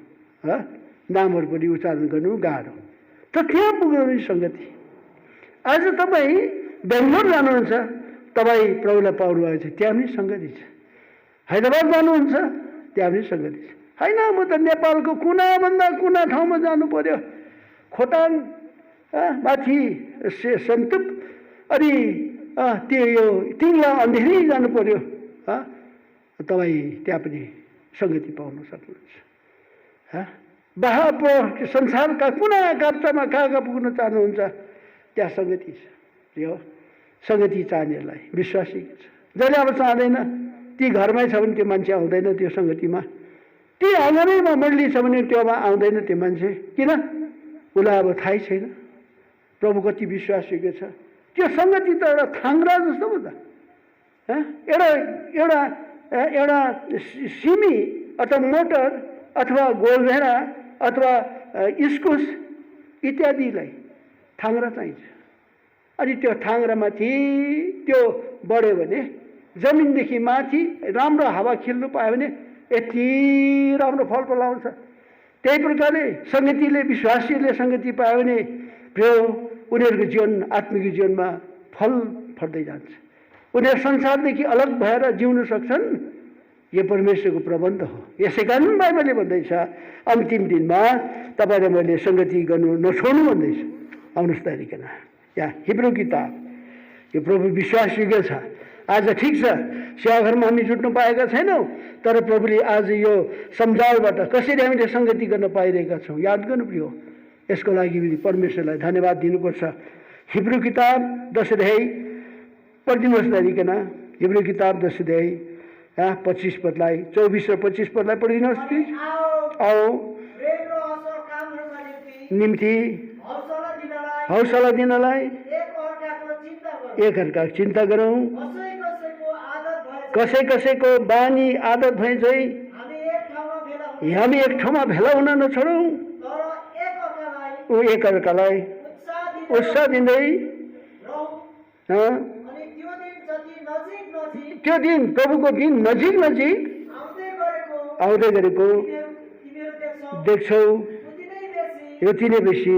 नामहरू पनि उच्चारण गर्नु गाह्रो। त त्यहाँ पुग्नु सङ्गति। आज तपाईँ बेङ्गलोर जानुहुन्छ, तपाईँ प्रभुलाई पाउनुभएको छ, त्यहाँ पनि सङ्गति छ। हैदराबाद जानुहुन्छ, त्यहाँ पनि सङ्गति छ। होइन म त नेपालको कुनाभन्दा कुना ठाउँमा जानु पर्यो, खोटाङ माथि सन्तुप, अनि त्यो यो तिङ्ला अन्धेरी जानु पर्यो। तपाईँ त्यहाँ पनि सङ्गति पाउनु सक्नुहुन्छ। संसारका कुना काप्चामा कहाँ पुग्न चाहनुहुन्छ, त्यहाँ सङ्गति छ। यो सङ्गति चाहनेहरूलाई विश्वासी छ। जसले अब चाहँदैन, ती घरमै छ भने त्यो मान्छे आउँदैन त्यो सङ्गतिमा, ती आँगनैमा मण्डली छ भने त्योमा आउँदैन त्यो मान्छे। किन? उसलाई अब थाहै छैन प्रभु कति विश्वासयोग्य छ। त्यो सङ्गति त एउटा थाङ्ग्रा जस्तो पो त। एउटा सिमी अथवा मोटर अथवा गोलभेडा अथवा इस्कुस इत्यादिलाई थाङ्ग्रा चाहिन्छ। अनि त्यो थाङ्ग्रामाथि त्यो बढ्यो भने, जमिनदेखि माथि राम्रो हावा खेल्नु पायो भने यति राम्रो फल फलाउँछ। त्यही प्रकारले सङ्गतिले, विश्वासीले सङ्गति पायो भने प्रिय उनीहरूको जीवन, आत्मिक जीवनमा फल फल्दै जान्छ। उनीहरू संसारदेखि अलग भएर जिउन सक्छन्। यो परमेश्वरको प्रबन्ध हो। यसै कारण बाइबलले भन्दैछ अन्तिम दिनमा तपाईँले मैले सङ्गति गर्नु नछोड्नु भन्दैछ। आउनुहोस् तरिकन यहाँ हिब्रू किताब, यो प्रभु विश्वासयोग्य छ। आज ठिक छ, सेवाघरमा हामी जुट्न पाएका छैनौँ, तर प्रभुले आज यो सम्झाउबाट कसरी हामीले सङ्गति गर्न पाइरहेका छौँ याद गर्नु प्रियो। यसको लागि परमेश्वरलाई धन्यवाद दिनुपर्छ। हिब्रू किताब 10 अध्याय पढिदिनुहोस् तरिकन। हिब्रू किताब 10 अध्याय 25 पदलाई, 24 र 25 पदलाई पढिदिनुहोस् प्लिज। आओ निम्ति हौसला दिनलाई एकअर्काको चिन्ता गरौँ। कसै कसैको बानी आदत भए चाहिँ हामी एक ठाउँमा भेला हुन नछोडौँ। एकअर्कालाई उत्साह दिँदै त्यो दिन, प्रभुको दिन नजिक नजिक आउँदै गरेको देख्छौ। यो तिनै बेसी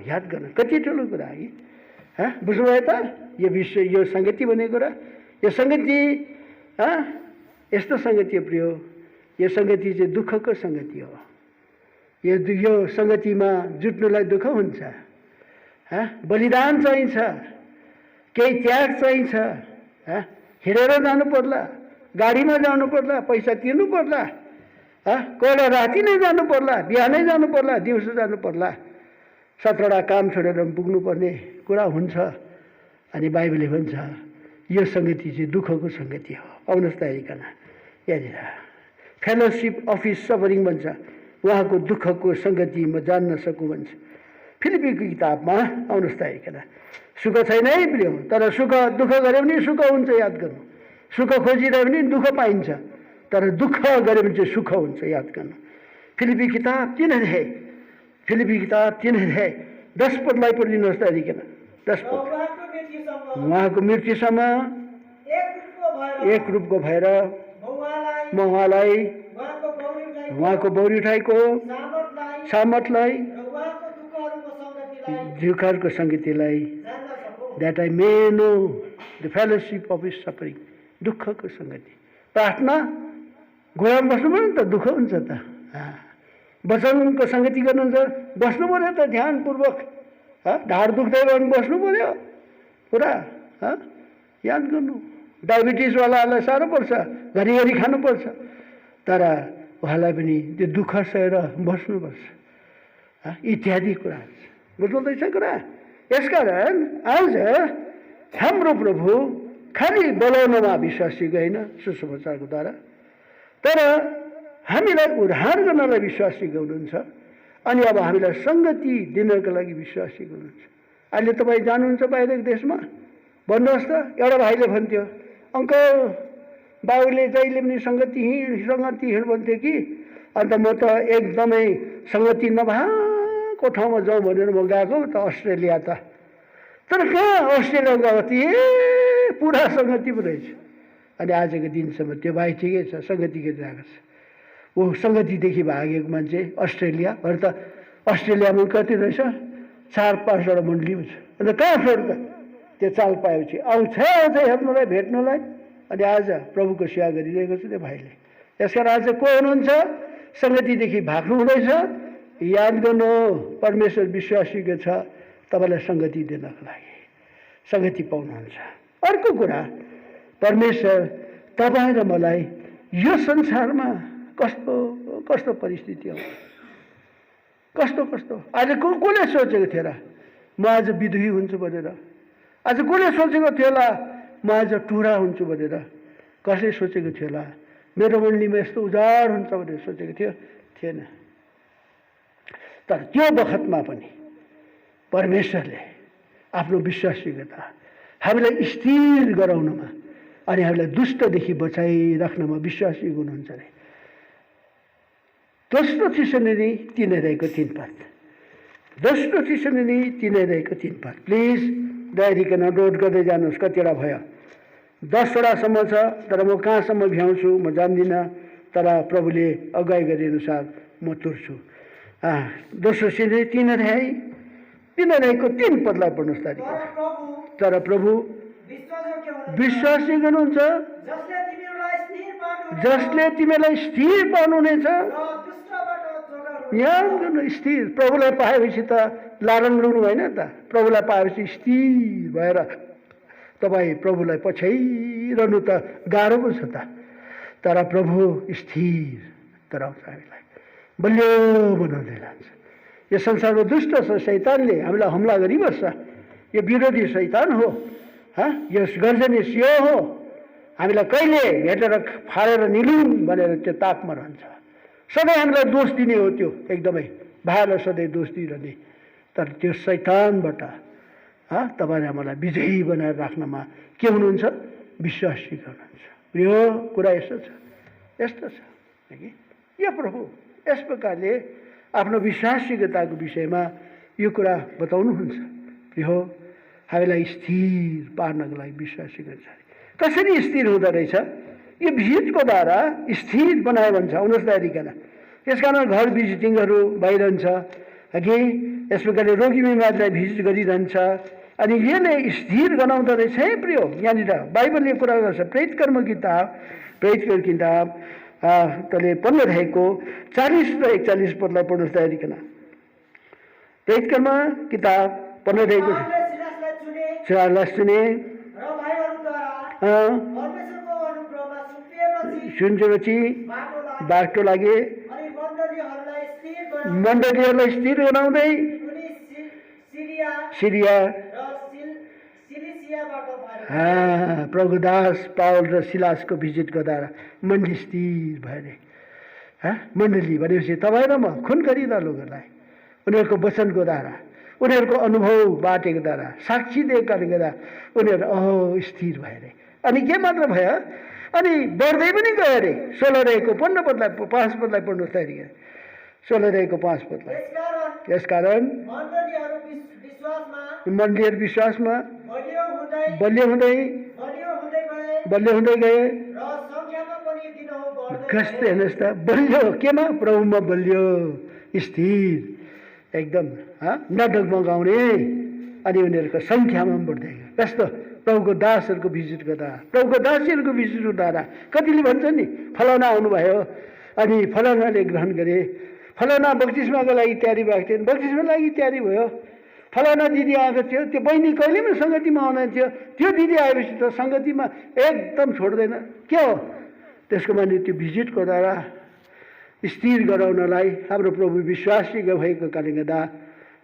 याद गर्न कति ठुलो कुरा है। बुझ्नुभयो त? यो विश्व, यो सङ्गति भन्ने कुरा, यो सङ्गति यस्तो सङ्गति हो प्रियो। यो सङ्गति चाहिँ दुःखको सङ्गति हो। यो सङ्गतिमा जुट्नुलाई दुःख हुन्छ। बलिदान चाहिन्छ, केही त्याग चाहिन्छ। हिँडेर जानु पर्ला, गाडीमा जानु पर्ला, पैसा तिर्नु पर्ला, कोही राति नै जानु पर्ला, बिहानै जानु पर्ला, दिउँसो जानु पर्ला, 17वटा काम छोडेर पुग्नुपर्ने कुरा हुन्छ। अनि बाइबलले भन्छ यो सङ्गति चाहिँ दुःखको सङ्गति हो। आउनुहोस् तरिकन यहाँनिर फेलोसिप अफिस सफरिङ भन्छ, उहाँको दुःखको सङ्गति म जान्न सकूँ भन्छ। फिलिपीको किताबमा आउनुहोस् तरिकन। सुख छैन है प्रिय, तर सुख दुःख गऱ्यो भने सुख हुन्छ। याद गर्नु, सुख खोजिरह्यो भने दुःख पाइन्छ, तर दुःख गऱ्यो भने चाहिँ सुख हुन्छ। याद गर्नु। फिलिपी किताब 3 अध्याय, फिलिपी किताब 3 अध्याय 10 पदलाई पढिदिनुहोस् तरिकन। 10 पद। उहाँको मृत्युसम्म एक रूपको भएर म उहाँलाई, उहाँको बौरी उठाइको सामर्थलाई, दुःखहरूको सङ्गतिलाई, that I may know the fellowship of his suffering, दुःखको सङ्गति। प्रार्थना घोडामा बस्नु पऱ्यो नि त, दुःख हुन्छ त। वचनको सङ्गति गर्नुहुन्छ, बस्नु पऱ्यो त ध्यानपूर्वक। ढाड दुख्दै भयो भने बस्नु पऱ्यो पुरा। याद गर्नु, डायबिटिसवालालाई साह्रो पर्छ, घरिघरि खानुपर्छ, तर उहाँलाई पनि त्यो दुःख सहेर बस्नुपर्छ इत्यादि कुरा। बुझ्नुहुँदैछ कुरा? यसकारण आज हाम्रो प्रभु खालि बोलाउनमा विश्वासी होइन सुसमाचारको द्वारा, तर हामीलाई उद्धार गर्नलाई विश्वासी हुनुहुन्छ। अनि अब हामीलाई सङ्गति दिनको लागि विश्वासी हुनुहुन्छ। अहिले तपाईँ जानुहुन्छ बाहिरको देशमा, भन्नुहोस् त। एउटा भाइले भन्थ्यो, अङ्कल बाबुले जहिले पनि सङ्गति हिँड भन्थ्यो कि, अन्त म त एकदमै सङ्गति नभएको ठाउँमा जाउँ भनेर म गएको त अस्ट्रेलिया त। तर कहाँ अस्ट्रेलिया गएको थिएँ, पुरा सङ्गति पो रहेछ। अनि आजको दिनसम्म त्यो भाइ ठिकै छ, सङ्गतिकै गएको छ। ऊ सङ्गतिदेखि भागेको मान्छे अस्ट्रेलिया, भरे त अस्ट्रेलियामा कति रहेछ, 4-5वटा मण्डली छ। अन्त कहाँ छोड त त्यो चाल पाएपछि आउँछ हेर्नुलाई, भेट्नुलाई। अनि आज प्रभुको सेवा गरिरहेको छ त्यो भाइले। यसकारण आज को हुनुहुन्छ सङ्गतिदेखि भाग्नु हुँदैछ, याद गर्नु परमेश्वर विश्वासीको छ तपाईँलाई सङ्गति दिनको लागि, सङ्गति पाउनुहुन्छ। अर्को कुरा, परमेश्वर तपाईँ र मलाई यो संसारमा कस्तो कस्तो परिस्थिति हो, कस्तो कस्तो। आज कसले सोचेको थियो र म आज विधुवी हुन्छु भनेर? आज कसले सोचेको थियो होला म आज टुरा हुन्छु भनेर? कसले सोचेको थियो होला मेरो मण्डलीमा यस्तो उजाड हुन्छ भनेर सोचेको थियो? थिएन। तर त्यो बखतमा पनि परमेश्वरले आफ्नो विश्वासिकता हामीलाई स्थिर गराउनमा अनि हामीलाई दुष्टदेखि बचाइराख्नमा विश्वासी हुनुहुन्छ अरे। दोस्रो थिस्सलुनी 3:3 पद, दोस्रो थिस्सलुनी 3:3 पद। प्लिज डायरीकन नोट गर्दै जानुहोस्, कतिवटा भयो। 10वटासम्म छ, तर म कहाँसम्म भ्याउँछु म जान्दिनँ, तर प्रभुले अगुवाई गरे अनुसार म तुर्छु। दोस्रो सिधै 3 अध्याय 3 पदलाई पढ्नुहोस् त। तर प्रभु विश्वासी हुनुहुन्छ, जसले तिमीलाई स्थिर पार्नुहुनेछ। यहाँ स्थिर प्रभुलाई पाएपछि त लालन लुनु होइन त, प्रभुलाई पाएपछि स्थिर भएर तपाईँ प्रभुलाई पछ्याइरहनु त गाह्रो पो छ त। तर प्रभु स्थिर गराउँछ, हामीलाई बलियो बनाउँदै लान्छ। यो संसारको दुष्ट छ, शैतानले हामीलाई हमला गरिबस्छ। यो विरोधी शैतान हो, यो गर्जने सिंह हो। हामीलाई कहिले भेटेर फाडेर निलुन् भनेर त्यो ताकमा रहन्छ। सधैँ हामीलाई दोष दिने हो, त्यो एकदमै भाइलाई सधैँ दोष दिइरहने। तर त्यो शैतानबाट तपाईँले हामीलाई विजयी बनाएर राख्नमा के हुनुहुन्छ? विश्वासी हुनुहुन्छ। यो कुरा यस्तो छ, यस्तो छ कि यो प्रभु यस प्रकारले आफ्नो विश्वासिकताको विषयमा यो कुरा बताउनुहुन्छ। यो हामीलाई स्थिर पार्नको लागि विश्वासी गर्छ। कसरी स्थिर हुँदो रहेछ? यो भिजिटको द्वारा स्थिर बनायो भन्छ। आउनुहोस् दारीकन, यसकारण घर भिजिटिङहरू भइरहन्छ कि यस प्रकारले रोगी बिमारीलाई भिजिट गरिरहन्छ अनि यसले स्थिर गराउँदो रहेछ है प्रिय। यहाँनिर बाइबलले कुरा गर्छ। प्रेरितकर्म किताब तले 15 अध्यायको 40 र 41 पदलाई पढ्नुहोस् दारीकन। प्रेरितकर्म किताब 15 अध्यायको सिलासलाई चुने सुनपछि बाटो लागे, मण्डलीहरूलाई स्थिर गराउँदै सिरिया प्रभुदास पावल र सिलासको भिजिटको द्वारा मण्डली स्थिर भएर। मण्डली भनेपछि तपाईँ र म खुन गरिँदा लोकहरूलाई उनीहरूको वचनको द्वारा, उनीहरूको अनुभव बाटेको द्वारा, साक्षी दिएको कारणले गर्दा उनीहरू स्थिर भए अरे। अनि के मात्र भयो? अनि बढ्दै पनि गयो अरे। 16 रहेको 15 पदलाई 5 पदलाई पढ्नुहोस् त। 16 रहेको 5 पदलाई। यसकारण मण्डलीहरू विश्वासमा बलियो हुँदै गए। कस्तै हेर्नुहोस् त, बलियो केमा? प्रभुमा बलियो, स्थिर एकदम नडगमगाउने। अनि उनीहरूको सङ्ख्यामा पनि बढ्दै गयो। कस्तो? प्रभुको दासहरूको भिजिटको द्वारा, प्रभुको दासीहरूको भिजिटको द्वारा। कतिले भन्छ नि फलाना आउनुभयो अनि फलानाले ग्रहण गरे, फलाना बक्तिस्माको लागि तयारी भएको थियो, बक्तिस्माको लागि तयारी भयो। फलाना दिदी आएको थियो, त्यो बहिनी कहिले पनि सङ्गतिमा आउनु थियो, त्यो दिदी आएपछि त सङ्गतिमा एकदम छोड्दैन। के हो? त्यसको माने त्यो भिजिटको द्वारा स्थिर गराउनलाई हाम्रो प्रभु विश्वासी भएको कारणले गर्दा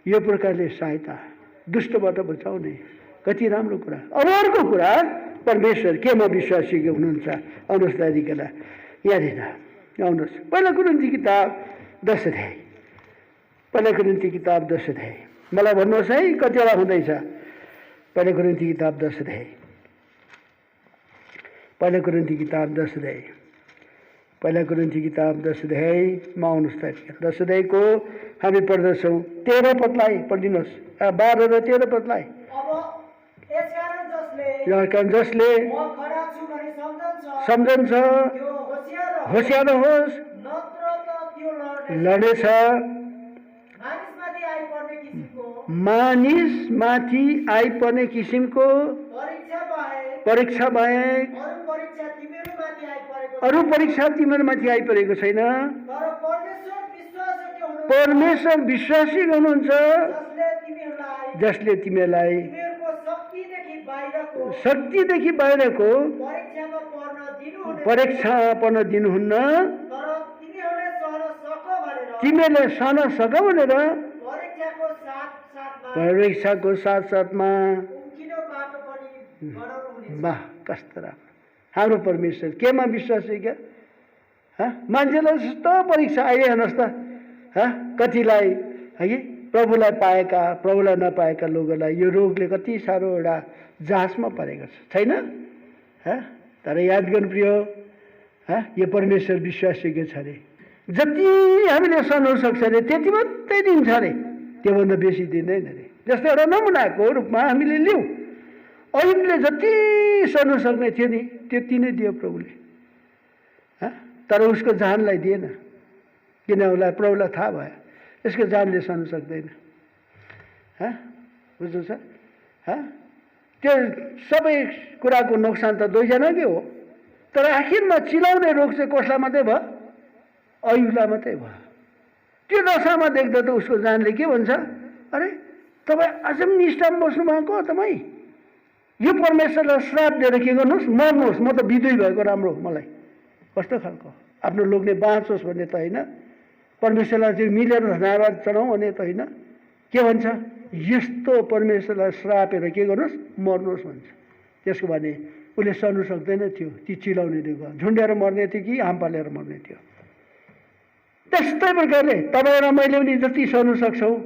यो प्रकारले सहायता दुष्टबाट बचाउने कति राम्रो कुरा। अब अर्को कुरा, परमेश्वर केमा विश्वासी हुनुहुन्छ? आउनुहोस् दारीकन यहाँनिर आउनुहोस्। पहिला कुरिन्थी किताब 10 अध्याय, पहिला कुरिन्थी किताब 10 अध्याय। मलाई भन्नुहोस् है कतिवटा हुँदैछ? पहिला कुरिन्थी किताब 10 अध्याय, पहिला कुरिन्थी किताब 10 अध्याय, पहिला कुरिन्थी किताब 10 अध्यायमा आउनुहोस् त। 10 अध्यायको हामी पढ्दछौँ 13 पदलाई पढिदिनुहोस्, 12 र 13 पदलाई। कारण जसले सम्झन्छ होसियार होस्, लडेछ मानिसमाथि आइपर्ने किसिमको परीक्षा बाहेक अरू परीक्षा तिमीहरूमाथि आइपरेको छैन। परमेश्वर विश्वासी हुनुहुन्छ, जसले तिमीहरूलाई शक्तिदेखि बाहिरको परीक्षा पर्न दिनुहुन्न, तिमीहरूले सहन सक भनेर परीक्षाको साथसाथमा। वाह, कस्तो राम्रो हाम्रो परमेश्वर केमा विश्वासी क्या? मान्छेलाई जस्तो परीक्षा आइए हेर्नुहोस् त, कतिलाई है कि प्रभुलाई पाएका प्रभुलाई नपाएका लोकहरूलाई यो रोगले कति साह्रो एउटा जाँचमा परेको छैन? तर याद गर्नु प्रिय, यो परमेश्वर विश्वासयोग्य छ अरे। जति हामीले सहन सक्छ अरे त्यति मात्रै दिन्छ अरे, त्योभन्दा बेसी दिँदैन अरे। जस्तो एउटा नमुनाको रूपमा हामीले लिउँ, अयुबले जति सहनु सक्ने थियो नि त्यति नै दियो प्रभुले। तर उसको जानलाई दिएन, किन उसलाई प्रभुलाई थाहा भयो यसको जानले सहनु सक्दैन। बुझ्नु छ? त्यो सबै कुराको नोक्सान त दुईजनाकै हो, तर आखिरमा चिलाउने रोग चाहिँ कसलाई मात्रै भयो? अयुबलाई मात्रै भयो। त्यो दशामा देख्दा त उसको जानले के भन्छ? अरे तपाईँ अझ पनि निष्ठामा बस्नु भएको तपाईँ, यो परमेश्वरलाई श्राप दिएर के गर्नुहोस्, मर्नुहोस्, म त विधुई भएको राम्रो मलाई। कस्तो खालको? आफ्नो लोग्ने बाँचोस् भन्ने त होइन, परमेश्वरलाई चाहिँ मिलेर धन्यवाद चढाउँ भन्ने त होइन। के भन्छ? यस्तो परमेश्वरलाई श्रापेर के गर्नुहोस्, मर्नुहोस् भन्छ। त्यसको भने उसले सहनु सक्दैन थियो, ती चिलाउने दिएको झुन्ड्याएर मर्ने थियो कि हाम पालेर मर्ने थियो। त्यस्तै प्रकारले तपाईँ र मैले पनि जति सहनु सक्छौँ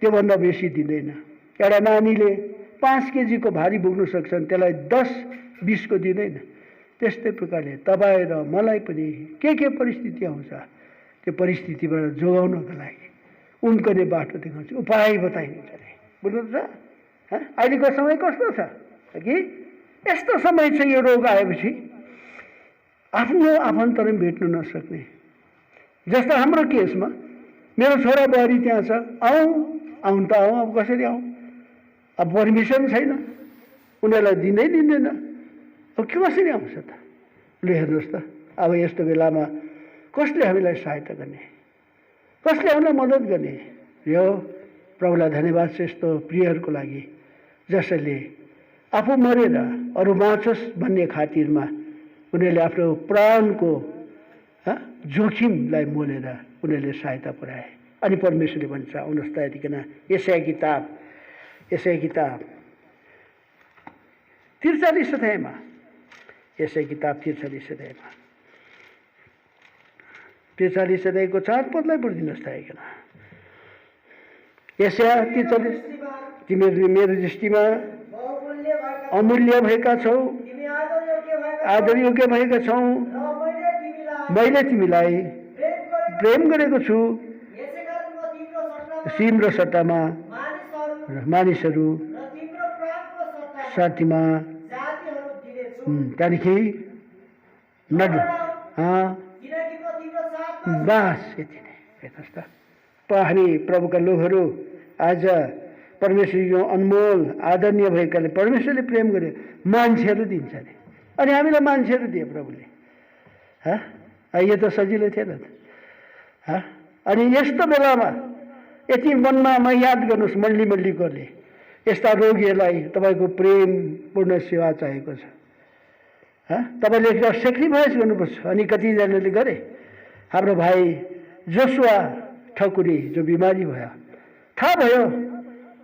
त्योभन्दा बेसी दिँदैन। एउटा नानीले 5 केजीको भारी बोक्नु सक्छन्, त्यसलाई 10-20 को दिँदैन। त्यस्तै प्रकारले तपाईँ र मलाई पनि के परिस्थिति आउँछ त्यो परिस्थितिबाट जोगाउनको लागि उम्कने बाटो देखाउँछ, उपाय बताइदिन्छ अरे। बुझ्नुहुन्छ? अहिलेको समय कस्तो छ कि यस्तो समय छ, यो रोग आएपछि आफ्नो आफन्तले भेट्नु नसक्ने। जस्तो हाम्रो केसमा मेरो छोरा बुहारी त्यहाँ छ, आउँ त आउँ, अब कसरी आउँ? अब पर्मिसन छैन, उनीहरूलाई दिँदैन। अब के कसरी आउँछ त? ल हेर्नुहोस् त, अब यस्तो बेलामा कसले हामीलाई सहायता गर्ने, कसले हामीलाई मद्दत गर्ने? यो प्रभुलाई धन्यवाद छ यस्तो प्रियहरूको लागि जसले आफू मरेर अरू बाँचोस् भन्ने खातिरमा उनीहरूले आफ्नो प्राणको जोखिमलाई मोलेर उनीहरूले सहायता पुर्याए। अनि परमेश्वरले भन्छ, आउनुहोस् त यतिकन यशाया किताब 43 अध्यायमा, यशाया किताब 43 अध्यायमा 43 अध्यायको 4 पदलाई पढिदिनुहोस् त आइकन। यशाया 43, तिमीहरू मेरो दृष्टिमा अमूल्य भएका छौ, आदरयोग्य भएका छौ, मैले तिमीलाई प्रेम गरेको छु। तिम्रो सट्टामा मानिसहरू साथीमा त्यहाँदेखि बास। यति नै हेर्नुहोस् त, हामी प्रभुका लोकहरू आज परमेश्वरको अनमोल आदरणीय भएकाले परमेश्वरले प्रेम गर्यो, मान्छेहरू दिन्छ अरे। अनि हामीलाई मान्छेहरू दिए प्रभुले। यो त सजिलो थिएन त। अनि यस्तो बेलामा यति मनमा याद गर्नुहोस्, मल्ली गर्ने यस्ता रोगीहरूलाई तपाईँको प्रेमपूर्ण सेवा चाहिएको छ। तपाईँले एउटा सेक्रिफाइस गर्नुपर्छ। अनि कतिजनाले गरे, हाम्रो भाइ जोसुवा ठकुरी जो बिमारी भयो, थाहा भयो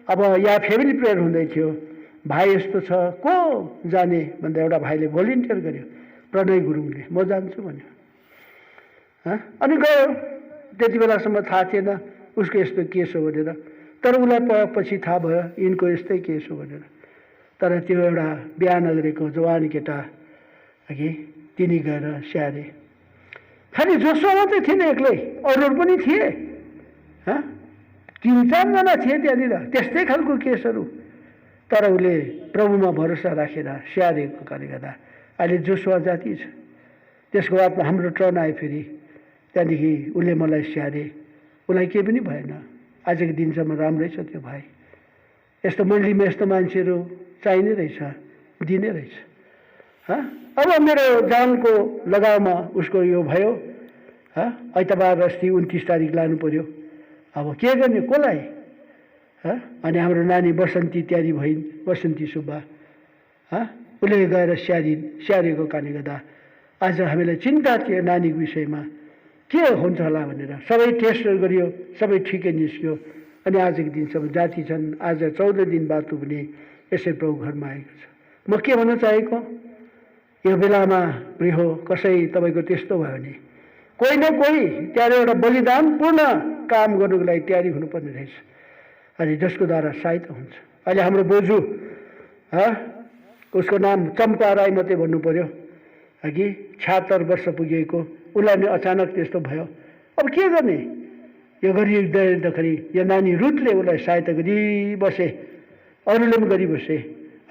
अब यहाँ फ्यामिली प्रेयर हुँदै थियो, भाइ यस्तो छ को जाने भन्दा एउटा भाइले भोलिन्टियर गर्यो, प्रणय गुरुङले, म जान्छु भन्यो। अनि गयो। त्यति बेलासम्म थाहा थिएन उसको यस्तो केस हो भनेर, तर उसलाई पछि थाहा भयो यिनको यस्तै केस हो भनेर। तर त्यो एउटा बिहा नगरेको जवान केटा कि तिनी गएर स्याहारे। खालि जोसुवा मात्रै थिएन एक्लै, अरूहरू पनि थिए, 3-4 जना थिए त्यहाँनिर त्यस्तै खालको केसहरू। तर उसले प्रभुमा भरोसा राखेर स्याहारेको कारणले गर्दा अहिले जोसुवा जाति छ। त्यसको बादमा हाम्रो टर्न आयो फेरि, त्यहाँदेखि उसले मलाई स्याहारे, उसलाई केही पनि भएन। आजको दिनसम्म राम्रै छ त्यो भाइ। यस्तो मण्डलीमा यस्तो मान्छेहरू चाहिने रहेछ, दिने रहेछ। अब मेरो जानको लगावमा उसको यो भयो, आइतबार अस्ति 29 तारिक लानु पर्यो। अब के गर्ने, कसलाई? अनि हाम्रो नानी बसन्ती त्यारी भइन्, बसन्ती सुब्बा, उसले गएर स्याहारेको कारणले गर्दा आज हामीलाई चिन्ता थियो नानीको विषयमा, के हुन्छ होला भनेर। सबै टेस्टहरू गरियो, सबै ठिकै निस्क्यो। अनि आजको दिनसम्म जाति छन्। आज 14 दिन बाटो पनि यसै प्रभु घरमा आएको छ। म के भन्न चाहेको, यो बेलामा प्रिय कसै तपाईँको त्यस्तो भयो भने कोही न कोही त्यहाँ एउटा बलिदानपूर्ण काम गर्नुको लागि तयारी हुनुपर्ने रहेछ, अनि जसको द्वारा सहायता हुन्छ। अहिले हाम्रो बोजू, उसको नाम चम्पा राई मात्रै भन्नु पर्यो, कि 76 वर्ष पुगेको, उसलाई नै अचानक त्यस्तो भयो। अब के गर्ने? यो गरिँदाखेरि यो नानी रुथले उसलाई सहायता गरिबसे, अरूले पनि गरिबसे।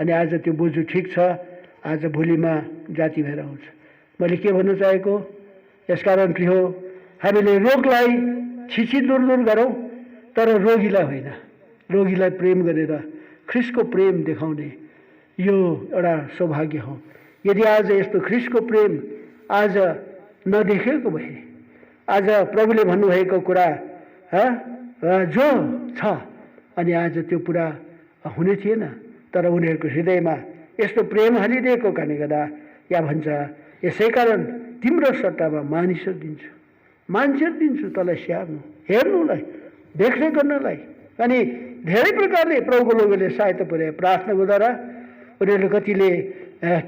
अनि आज त्यो बोजू ठिक छ, आज भोलिमा जाति भएर आउँछ। मैले के भन्न चाहेको, यसकारण प्रिय हो, हामीले रोगलाई छिछि दूर दूर गरौँ, तर रोगीलाई होइन। रोगीलाई प्रेम गरेर ख्रिस्टको प्रेम देखाउने यो एउटा सौभाग्य हो। यदि आज यस्तो ख्रिस्टको प्रेम आज नदेखेको भए, आज प्रभुले भन्नुभएको कुरा जो छ अनि आज त्यो पुरा हुने थिएन। तर उनीहरूको हृदयमा यस्तो प्रेम हालिदिएको कारणले गर्दा या भन्छ, यसै कारण तिम्रो सट्टामा मानिसहरू दिन्छु तँलाई स्याहार्नु, हेर्नुलाई, देखरेख गर्नलाई। अनि धेरै प्रकारले प्रभुको लोगोले सहायता पुर्याए। प्रार्थनाको द्वारा उनीहरूले कतिले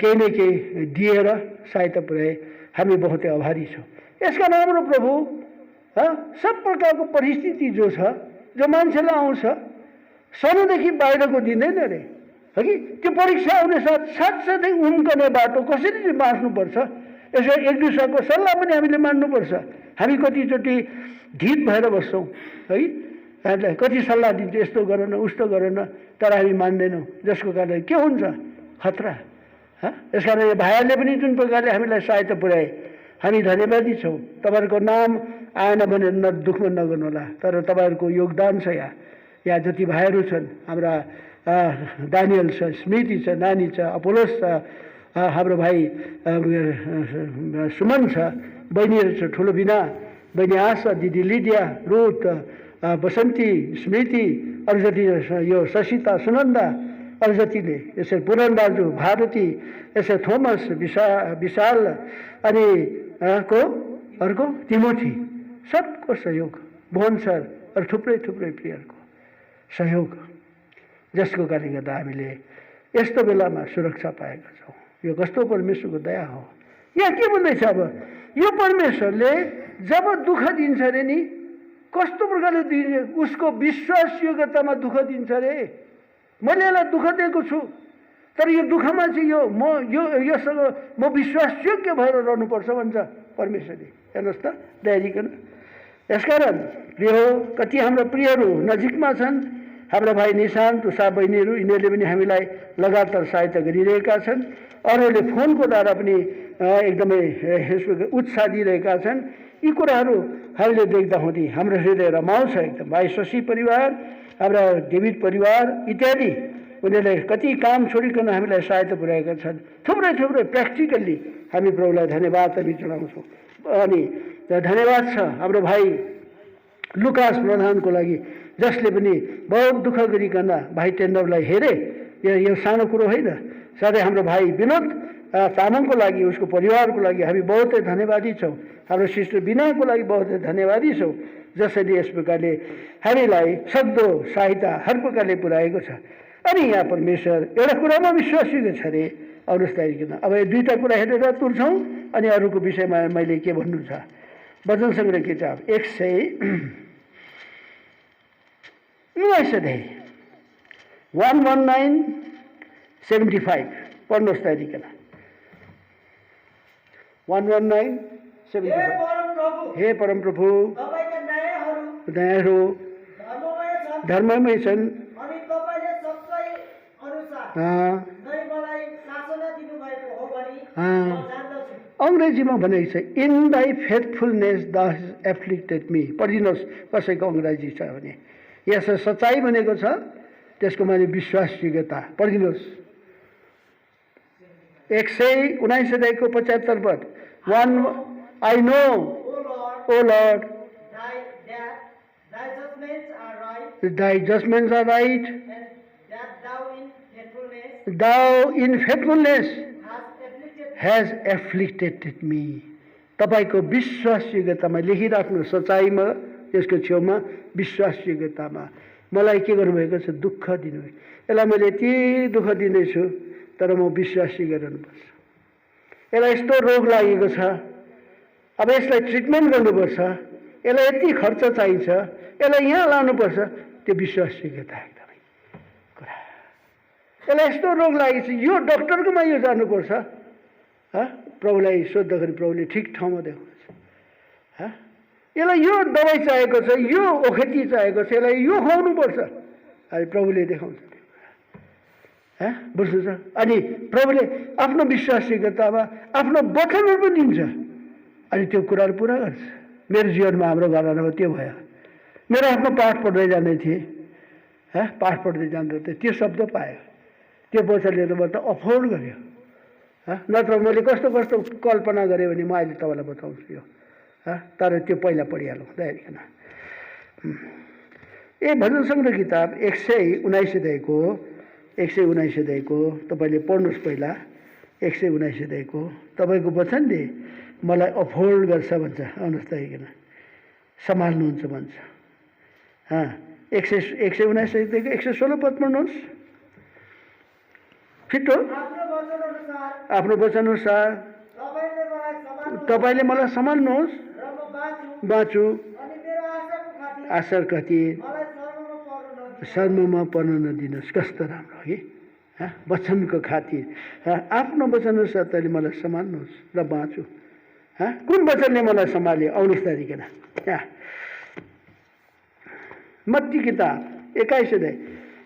केही न केही दिएर सहायता पुर्याए। हामी बहुतै आभारी छौँ। यसका राम्रो प्रभु सब प्रकारको परिस्थिति जो छ, जो मान्छेलाई आउँछ, सानोदेखि बाहिरको दिँदैन रे, हो कि त्यो परीक्षा आउने साथसाथै उम्कने बाटो कसरी चाहिँ बाँच्नुपर्छ, यसो एक दुसराको सल्लाह पनि हामीले मान्नुपर्छ। हामी कतिचोटि ढित भएर बस्छौँ है, हामीलाई कति सल्लाह दिन्छ, यस्तो गर न उस्तो गर न, तर हामी मान्दैनौँ, जसको कारणले के हुन्छ, खतरा। यस कारण यो भाइहरूले पनि जुन प्रकारले हामीलाई सहायता पुर्याए, हामी धन्यवादी छौँ। तपाईँहरूको नाम आएन भने दुःखमा नगर्नुहोला, तर तपाईँहरूको योगदान छ। यहाँ जति भाइहरू छन्, हाम्रा दानियल छ, स्मृति छ, नानी छ, अपोलोस छ, हाम्रो भाइ सुमन छ, बहिनीहरू छ, ठुलो बिना, बहिनी आशा, दिदी लिडिया, रुथ, बसन्ती, स्मृति, अरू जति यो ससिता, सुनन्दा, अरू जतिले, यसरी पुरन दाजु, भारती, यसरी थोमस, विशाल, अनि अर्को तिमोथी, सबको सहयोग, मोहन सर, अरू थुप्रै प्रियहरूको सहयोग, जसको कारणले गर्दा हामीले यस्तो बेलामा सुरक्षा पाएका छौँ। यो कस्तो परमेश्वरको दया हो। यहाँ के भन्दैछ, अब यो परमेश्वरले जब दुःख दिन्छ अरे नि, कस्तो प्रकारले दिन्छ, उसको विश्वासयोग्यतामा दुःख दिन्छ अरे। मैले यसलाई दुःख दिएको छु, तर यो दुःखमा चाहिँ योसँग म विश्वासयोग्य भएर रहनुपर्छ भन्छ परमेश्वरले। हेर्नुहोस् त, दयारिकन। यसकारण प्रिय हो, कति हाम्रो प्रियहरू नजिकमा छन्, हाम्रा भाइ निशान्त, उषा बहिनीहरू, यिनीहरूले पनि हामीलाई लगातार सहायता गरिरहेका छन्। अरूहरूले फोनको द्वारा पनि एकदमै उत्साह दिइरहेका छन्। यी कुराहरू हामीले देख्दा हुँदै हाम्रो हृदय रमाउँछ एकदम। भाइ शशि परिवार, हाम्रा डेभिड परिवार इत्यादि, उनीहरूले कति काम छोडिकन हामीलाई सहायता पुर्याएका छन्। थुप्रै प्र्याक्टिकल्ली हामी प्रभुलाई धन्यवाद पनि जनाउँछौँ। अनि धन्यवाद छ हाम्रो भाइ लुकास प्रधानको लागि, जसले पनि बहुत दुःख गरिकन भाइ टेन्डरलाई हेरे। यो सानो कुरो होइन। साथै हाम्रो भाइ विनोद तामाङको लागि, उसको परिवारको लागि हामी बहुतै धन्यवादी छौँ। हाम्रो सिस्टर बिनाको लागि बहुतै धन्यवादी छौँ, जसले यस प्रकारले हामीलाई सक्दो सहायता हर प्रकारले पुर्याएको छ। अनि यहाँ परमेश्वर एउटा कुरामा विश्वासयोग्य छ अरे। आउनुहोस् त, अब यो दुईवटा कुरा हेरेर तुर्छौँ, अनि अरूको विषयमा मैले के भन्नु छ। वचन सङ्ग्रह किताब 119:75 पढ्नुहोस् त। 119:75 हे परमप्रभु, दयाहरू धर्ममय छन्, अङ्ग्रेजीमा भनेको छ, इन दाई फेथफुलनेस द एफ्लिक्टेड मी। पढिदिनुहोस् कसैको अङ्ग्रेजी छ भने। यसो सच्चाइ भनेको छ, त्यसको माने विश्वासयोग्यता। पढिदिनुहोस् 119:75 पद। I know, O Lord, thy judgments are right, and that thou in faithfulness has afflicted me. तपाईँको विश्वासयोग्यतामा लेखिराख्नु, सच्चाइमा, त्यसको छेउमा विश्वासयोग्यतामा मलाई के गर्नुभएको छ, दुःख दिनुभएको। यसलाई मैले यति दुःख दिँदैछु, तर म विश्वासयोग्य रहनुपर्छ। यसलाई यस्तो रोग लागेको छ, अब यसलाई ट्रिटमेन्ट गर्नुपर्छ, यसलाई यति खर्च चाहिन्छ, यसलाई यहाँ लानुपर्छ, त्यो विश्वासयोग्यता एकदमै कुरा। यसलाई यस्तो रोग लागेको छ, यो डक्टरकोमा यो जानुपर्छ, प्रभुलाई सोद्धाखेरि प्रभुले ठिक ठाउँमा देखाउँछ। यसलाई यो दबाई चाहिएको छ, यो ओखती चाहिएको छ, यसलाई यो खुवाउनुपर्छ, अनि प्रभुले देखाउँछ। बुझ्नु छ। अनि प्रभुले आफ्नो विश्वासिकतामा आफ्नो वचनहरू पनि दिन्छ अनि त्यो कुराहरू पुरा गर्छ। मेरो जीवनमा हाम्रो घरमा त्यो भयो। मेरो आफ्नो पाठ पढ्दै जाँदै थिएँ, पाठ पढ्दै जाँदा त्यो शब्द पायो, त्यो वचनले त मलाई त अफोर्ड गर्यो। नत्र मैले कस्तो कस्तो कल्पना गरेँ भने म अहिले तपाईँलाई बताउँछु यो, तर त्यो पहिला पढिहालौँ दयाकन। भजन सङ्ग्रह किताब 119 अध्यायको तपाईँले पढ्नुहोस् पहिला। 119 अध्यायको तपाईँको वचनले मलाई अफोर्ड गर्छ भन्छ, आउनुहोस् दयाकन, सम्हाल्नुहुन्छ भन्छ। 119 अध्यायको 116 पद पढ्नुहोस् छिटो। आफ्नो वचन अनुसार तपाईँले मलाई सम्हाल्नुहोस्, बाँचु, आशार खातिर शर्ममा पर्न नदिनुहोस्। कस्तो राम्रो है, वचनको खातिर आफ्नो वचन अनुसार तैँले मलाई सम्हाल्नुहोस् र बाँचु। कुन वचनले मलाई सम्हाल्यो? आउनुहोस् तरिकन यहाँ मत्ती किताब 21 अध्याय।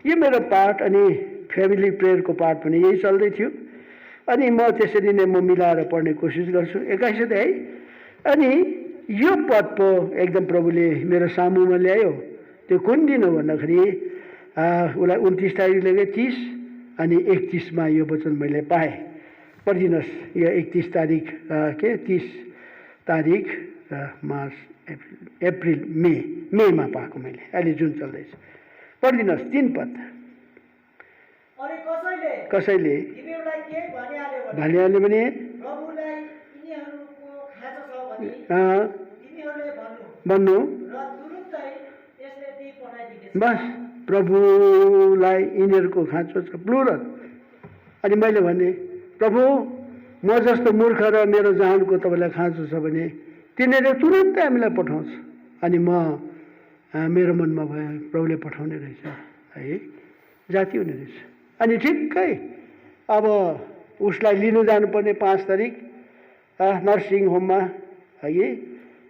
यो मेरो पाठ अनि फ्यामिली प्रेयरको पाठ पनि यही चल्दै थियो अनि म त्यसरी नै म मिलाएर पढ्ने कोसिस गर्छु। 21 अध्याय अनि यो पद पो एकदम प्रभुले मेरो सामुमा ल्यायो। त्यो कुन दिन हो भन्दाखेरि उसलाई 29 तारिक लगेँ 30 अनि 31मा यो वचन मैले पाएँ। पढिदिनुहोस् यो 31 तारिक 30 तारिक मार्च अप्रिल मेमा पाएको मैले, अहिले जुन चल्दैछ। पढिदिनुहोस् 3 पद। कसैले भनिहाल्यो भने भन्नु, बस प्रभुलाई यिनीहरूको खाँचो छ, प्लुरल। अनि मैले भने प्रभु म जस्तो मूर्ख र मेरो जहानको तपाईँलाई खाँचो छ भने तिनीहरूले तुरन्तै हामीलाई पठाउँछ। अनि मेरो मनमा भयो प्रभुले पठाउने रहेछ है, जाति हुने रहेछ। अनि ठिक्कै अब उसलाई लिनु जानुपर्ने 5 तारिक नर्सिङ होममा है,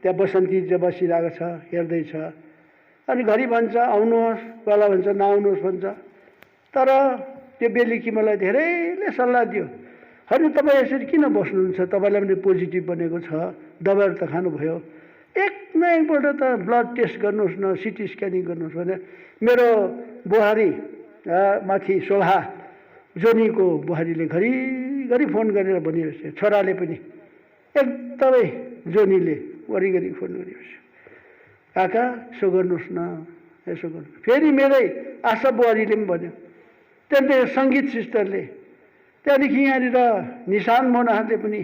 त्यहाँ बसन्ती चाहिँ बसिरहेको छ, हेर्दैछ। अनि घरि भन्छ आउनुहोस्, बेला भन्छ नआउनुहोस् भन्छ। तर त्यो बेलुकी मलाई धेरैले सल्लाह दियो, होइन तपाईँ यसरी किन बस्नुहुन्छ, तपाईँलाई पनि पोजिटिभ बनेको छ, दबाईहरू त खानुभयो, एक न एकपल्ट त ब्लड टेस्ट गर्नुहोस् न, सिटी स्क्यानिङ गर्नुहोस् भने। मेरो बुहारी माथि शोभा जोनीको बुहारीले घरिघरि फोन गरेर भनिरहेछ, छोराले पनि एकदमै जोनीले घरिघरि फोन गरिरहेछ, काका यसो गर्नुहोस् न, यसो गर्नु। फेरि मेरै आशा बुहारीले पनि भन्यो, त्यहाँदेखि सङ्गीत सिस्टरले, त्यहाँदेखि यहाँनिर निशान मोनाहरूले पनि,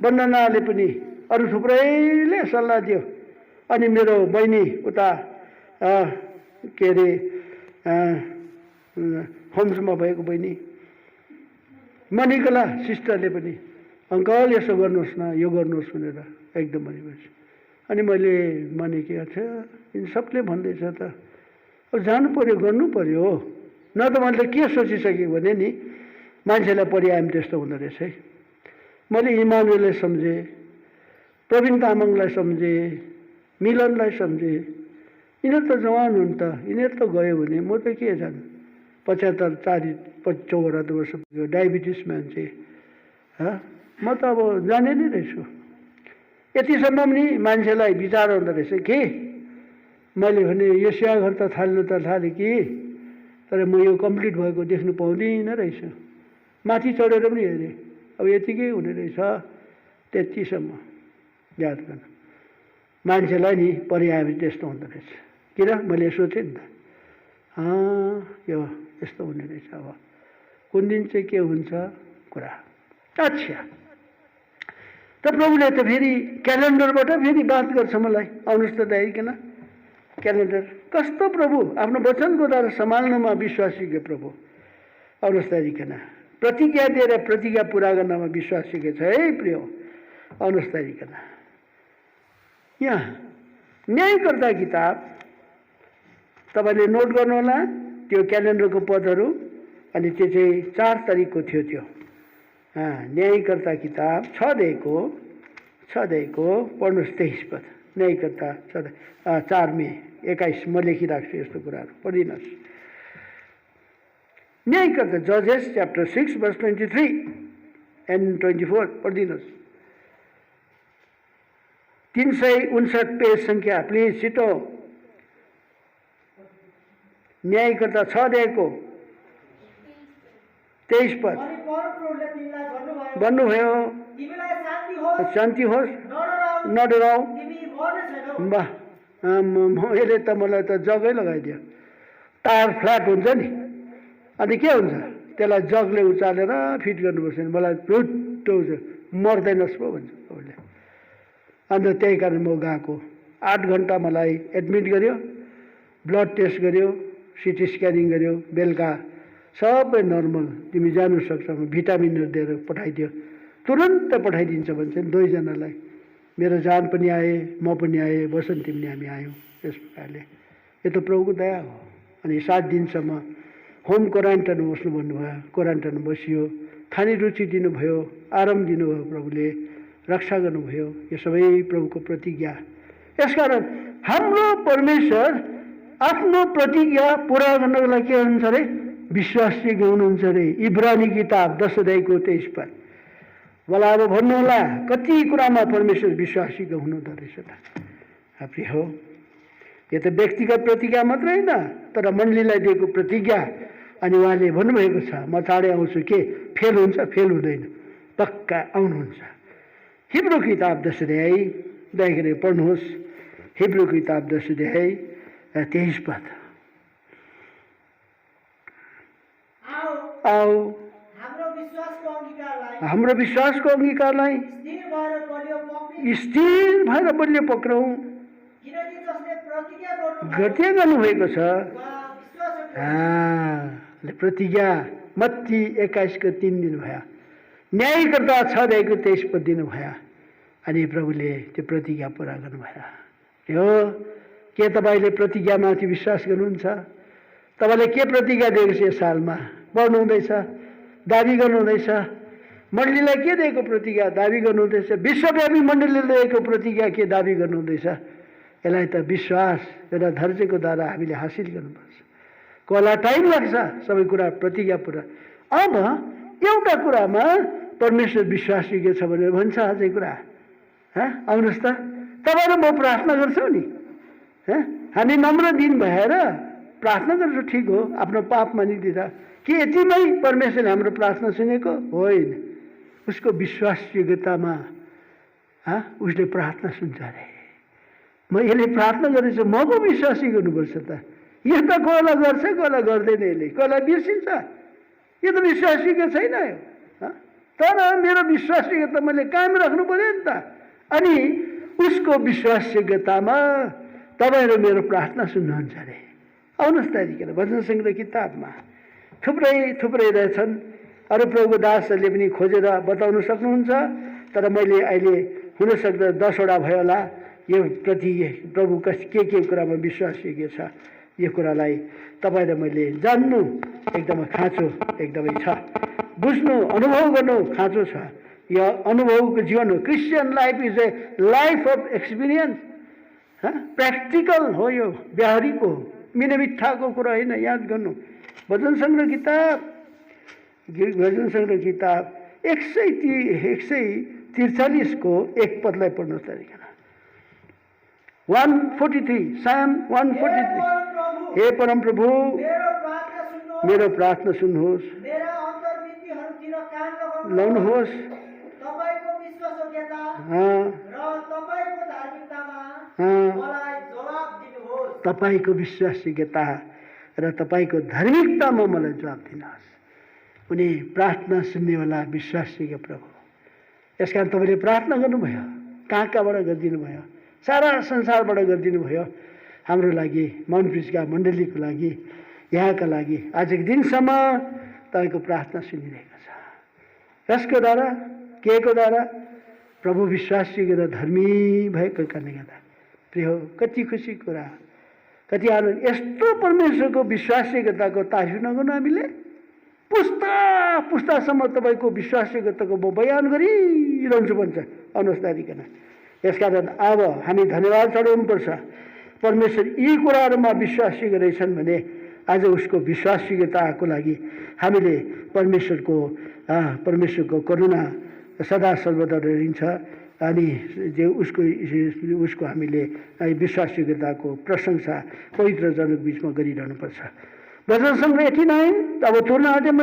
वन्दनाले पनि, अरू थुप्रैले सल्लाह दियो। अनि मेरो बहिनी उता के अरे होम्समा भएको बहिनी मणिकला सिस्टरले पनि अङ्कल यसो गर्नुहोस् न, यो गर्नुहोस् भनेर एकदम भनेपछि। अनि मैले भने के अच्छा यिन सबले भन्दैछ त अब जानु पऱ्यो, गर्नु पऱ्यो। न त मैले के सोचिसकेँ भने नि मान्छेलाई परिआयो त्यस्तो हुँदो रहेछ है। मैले इमानुएललाई सम्झेँ, प्रवीण तामाङलाई सम्झेँ, मिलनलाई सम्झेँ। यिनीहरू त जवान हुन् त, यिनीहरू त गयो भने म त के जानु। 75 74 वर्ष पुग्यो, डायबिटिस मान्छे, म त अब जाने नै रहेछु। यतिसम्म पनि मान्छेलाई विचार हुँदो रहेछ कि मैले भने यो स्याघर त थाल्नु त थालेँ कि, तर म यो कम्प्लिट भएको देख्नु पाउँदिनँ रहेछ। माथि चढेर पनि हेरेँ, अब यतिकै हुने रहेछ। त्यतिसम्म याद गर्नु, मान्छेलाई नि परिआयो त्यस्तो हुँदो रहेछ। किन मैले सोचेँ नि त, यो यस्तो हुने रहेछ। अब कुन दिन चाहिँ के हुन्छ कुरा। अच्छा, त प्रभुले त फेरि क्यालेन्डरबाट फेरि बात गर्छ मलाई। आउनुहोस् त दाइकन, क्यालेन्डर कस्तो प्रभु आफ्नो वचनको द्वारा सम्हाल्नुमा विश्वासी के प्रभु। आउनुहोस् दाइकन, प्रतिज्ञा दिएर प्रतिज्ञा पुरा गर्नमा विश्वासी के छ है प्रिय। आउनुहोस् दाइकन, यहाँ न्यायकर्ता किताब तपाईँले नोट गर्नुहोला त्यो क्यालेन्डरको पदहरू। अनि त्यो चाहिँ 4 तारिकको थियो त्यो। न्यायकर्ता किताब 6 अध्यायको पढ्नुहोस् 23 पद। न्यायकर्ता 4 मे 21 म लेखिराख्छु यस्तो कुराहरू, पढिदिनुहोस्। न्यायकर्ता जजेस च्याप्टर 6 verse 23 and 24 पढिदिनुहोस्। 359 पेज सङ्ख्या, प्लिज छिटो। न्यायकर्ता 6 अध्यायको 23 पद अनि परमप्रभुले तिमीलाई भन्नुभयो, भन्नुभयो, तिमीलाई शान्ति होस्, शान्ति होस्, नडराऊ, नडराऊ। तिमी मर्ने छैनौ। वाह, यसले त मलाई त जगै लगाइदियो। टायर फ्ल्याट हुन्छ नि, अनि के हुन्छ, त्यसलाई जगले उचालेर फिट गर्नुपर्छ नि, मलाई रुट्ट हुन्छ, मर्दैनस् पो भन्छ उसले। अन्त त्यही कारण म गएको। 8 घन्टा मलाई एडमिट गर्यो, ब्लड टेस्ट गर्यो, सिटी स्क्यानिङ गर्यो, बेलुका सबै नर्मल, तिमी जानु सक्छ, भिटामिनहरू दिएर पठाइदियो, तुरन्त पठाइदिन्छ भन्छ नि 2 जनालाई। मेरो जान पनि आए, म पनि आएँ, बसन्ती पनि हामी आयौँ। त्यस प्रकारले यो त प्रभुको दया हो। अनि 7 दिनसम्म होम क्वारेन्टाइनमा बस्नु भन्नुभयो, क्वारेन्टाइनमा बसियो, खाने रुचि दिनुभयो, आराम दिनुभयो, प्रभुले रक्षा गर्नुभयो। यो सबै प्रभुको प्रतिज्ञा। यसकारण हाम्रो परमेश्वर आफ्नो प्रतिज्ञा पुरा गर्नको लागि के हुनुहुन्छ अरे, विश्वासयोग्य हुनुहुन्छ अरे। इब्रानी किताब 10 अध्यायको 23 पद। मलाई अब भन्नुहोला, कति कुरामा परमेश्वर विश्वासयोग्य हुनुहुँदो रहेछ त। प्रिय हो, यो त व्यक्तिगत प्रतिज्ञा मात्र होइन, तर मण्डलीलाई दिएको प्रतिज्ञा। अनि उहाँले भन्नुभएको छ, म चाँडै आउँछु, के फेल हुन्छ, फेल हुँदैन, पक्का आउनुहुन्छ। हिब्रू किताब 10 अध्याय, दया गरेर पढ्नुहोस्। हिब्रू किताब 10 अध्याय 23 पद। आओ हाम्रो विश्वासको अङ्गीकारलाई स्थिर भएर बलियो पक्रौँ। प्रतिज्ञा गर्नुभएको छ, प्रतिज्ञा मत्ती 21 को 3 दिनुभयो, न्यायकर्ता 6 अध्यायको 23 पद दिनुभयो। अनि प्रभुले त्यो प्रतिज्ञा पुरा गर्नुभयो। हो, के तपाईँले प्रतिज्ञामाथि विश्वास गर्नुहुन्छ? तपाईँले के प्रतिज्ञा दिएको छ? यस सालमा पढ्नुहुँदैछ, दाबी गर्नुहुँदैछ। मण्डलीलाई के दिएको प्रतिज्ञा दाबी गर्नुहुँदैछ? विश्वव्यापी मण्डलीले दिएको प्रतिज्ञा के दाबी गर्नुहुँदैछ? यसलाई त विश्वास र धैर्यको द्वारा हामीले हासिल गर्नुपर्छ। कसलाई टाइम लाग्छ सबै कुरा प्रतिज्ञा पुरा। अब एउटा कुरामा परमेश्वर विश्वासयोग्य छ भनेर भन्छ, अझै कुरा आउनुहोस् त, तपाईँहरू म प्रार्थना गर्छौँ नि, हामी नम्र दिन भएर प्रार्थना गर्छौँ, ठिक हो, आफ्नो पाप मानिदिँदा। के यतिमै परमेश्वरले हाम्रो प्रार्थना सुनेको होइन? उसको विश्वासयोग्यतामा उसले प्रार्थना सुन्छ अरे। म यसले प्रार्थना गरेछु, म पो विश्वासै गर्नुपर्छ त। यो त कसलाई गर्छ, कसलाई गर्दैन, यसले कसलाई बिर्सिन्छ। यो त विश्वासयोग्य छैन यो। तर मेरो विश्वासयोग्यता मैले कायम राख्नु पऱ्यो नि त। अनि उसको विश्वासयोग्यतामा तपाईँहरू मेरो प्रार्थना सुन्नुहुन्छ अरे। आउनुहोस् त्यहाँदेखि वचन सङ्ग्रह किताबमा थुप्रै थुप्रै रहेछन्। अरू प्रभुको दासहरूले पनि खोजेर बताउन सक्नुहुन्छ, तर मैले अहिले हुनसक्दा 10 वटा भयो होला यो प्रति प्रभु के कुरामा विश्वासयोग्य छ, यो कुरालाई तपाईँलाई मैले जान्नु एकदमै खाँचो एकदमै छ, बुझ्नु अनुभव गर्नु खाँचो छ। यो अनुभवको जीवन हो। Christian life is a life of experience. Practical हो, यो व्यावहारिक हो, मिथ्याको कुरा होइन। याद गर्नु, वचन सङ्ग्रह किताब 143 को 1 पदलाई पढ्नुहोस् तरिका। 143 साम 143। हे परमप्रभु, मेरो प्रार्थना सुन्नुहोस्, लाउनुहोस्। तपाईँको विश्वासयोग्यता र तपाईँको धार्मिकतामा मलाई जवाब दिनुहोस्। उनी प्रार्थना सुन्नेवाला विश्वासयोग्य प्रभु। यसकारण तपाईँले प्रार्थना गर्नुभयो, कहाँबाट गरिदिनु भयो, सारा संसारबाट गरिदिनु भयो। हाम्रो लागि, मनप्रिजका मण्डलीको लागि, यहाँका लागि आजको दिनसम्म तपाईँको प्रार्थना सुनिरहेको छ। यसको द्वारा, के को द्वारा? प्रभु विश्वासयोग्य र धर्मी भएको कारणले गर्दा। प्रिय हो, कति खुसी कुरा, कति आनन्द। यस्तो परमेश्वरको विश्वासयोग्यताको तारिफ नगर्नु हामीले? पुस्ता पुस्तासम्म तपाईँको विश्वासयोग्यताको म बयान गरिरहन्छु भन्छ। आउनुहोस् दादिकन। यसकारण अब हामी धन्यवाद चढाउनुपर्छ। परमेश्वर यी कुराहरूमा विश्वासयोग्य रहेछन् भने आज उसको विश्वासयोग्यताको लागि हामीले परमेश्वरको करुणा सदा सर्वदा रहन्छ अनि जो उसको हामीले विश्वासयोग्यताको प्रशंसा पवित्र जनक बिचमा गरिरहनुपर्छ। भजन सङ्ग्रह 89 अब तोड्न आँटेँ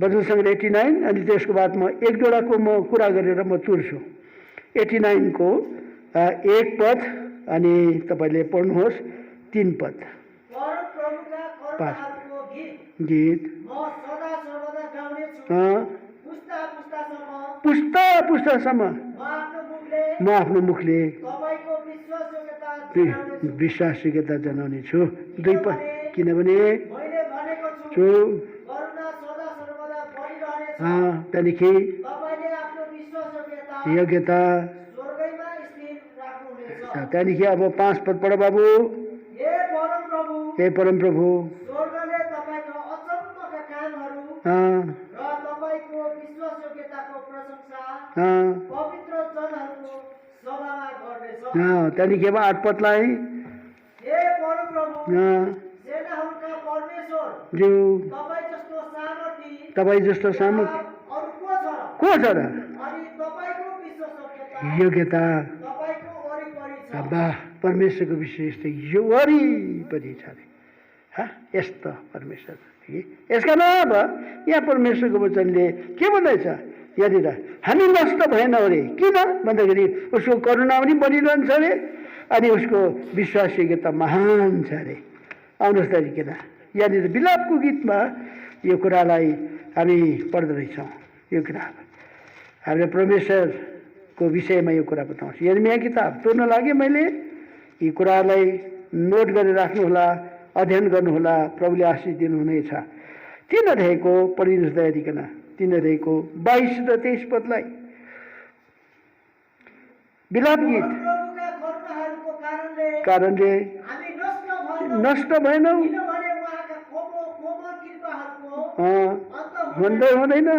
भजन सङ्ग्रह 89 अनि त्यसको बाद म एक दुईवटाको म कुरा गरेर म तुर्छु। 89 को 1 पद अनि तपाईँले पढ्नुहोस् 3 पद। परमप्रभुका करुणाहरूको गीत म सदा सर्वदा गाउनेछु। पुस्ता पुस्तासम्म म आफ्नो मुखले तपाईँको विश्वासयोग्यता विश्वासयोग्यता जनाउने छु। 2 पद किनभने मैले भनेको छु करुणा सदा सर्वदा बढिरहनेछ। त्यहाँदेखि तपाईँले आफ्नो विश्वासयोग्यता योग्यता स्वर्गैमा स्थिर राख्नुहुनेछ। त्यहाँदेखि अब 5 पद पढ बाबु। हे परमप्रभु स्वर्गले तपाईँको अचम्मका कामहरू र तपाईँको विश्वासयोग्यताको प्रशंसा पवित्र जनहरूको सभामा गर्नेछ। त्यहाँदेखि अब 8 पदलाई हे परमप्रभु सेनाहरूका परमेश्वर तपाईँ जस्तो सामर्थ्य अरू को छ र? अनि तपाईँको विश्वासयोग्यता योग्यता तपाईँको वरिपरि छ। वाह, परमेश्वरको विशेषता यो वरिपरि छ अरे। यस्तो परमेश्वर यसका अब यहाँ परमेश्वरको वचनले के भन्दैछ यहाँनिर हामी नष्ट भएन अरे। किन भन्दाखेरि उसको करुणा पनि बढिरहन्छ अरे अनि उसको विश्वासयोग्यता महान छ अरे। आउनुहोस् तरिकेन यहाँनिर विलापको गीतमा यो कुरालाई हामी पढ्दो रहेछौँ। यो कुरा हाम्रो परमेश्वरको विषयमा यो कुरा बताउँछु। यिर्मिया किताब तोड्न लागे मैले यी कुरालाई नोट गरेर राख्नुहोला, अध्ययन गर्नुहोला, प्रभुले आशिष दिनुहुनेछ। 3 अध्यायको पढिनुहोस् दयादिकन 3 अध्यायको 22 र 23 पदलाई। विलाप गीत परमप्रभुका करुणाहरूको कारणले हामी नष्ट भएनौँ किनभने उहाँका कोमल कृपाहरूको अन्त भन्दै हुँदैन।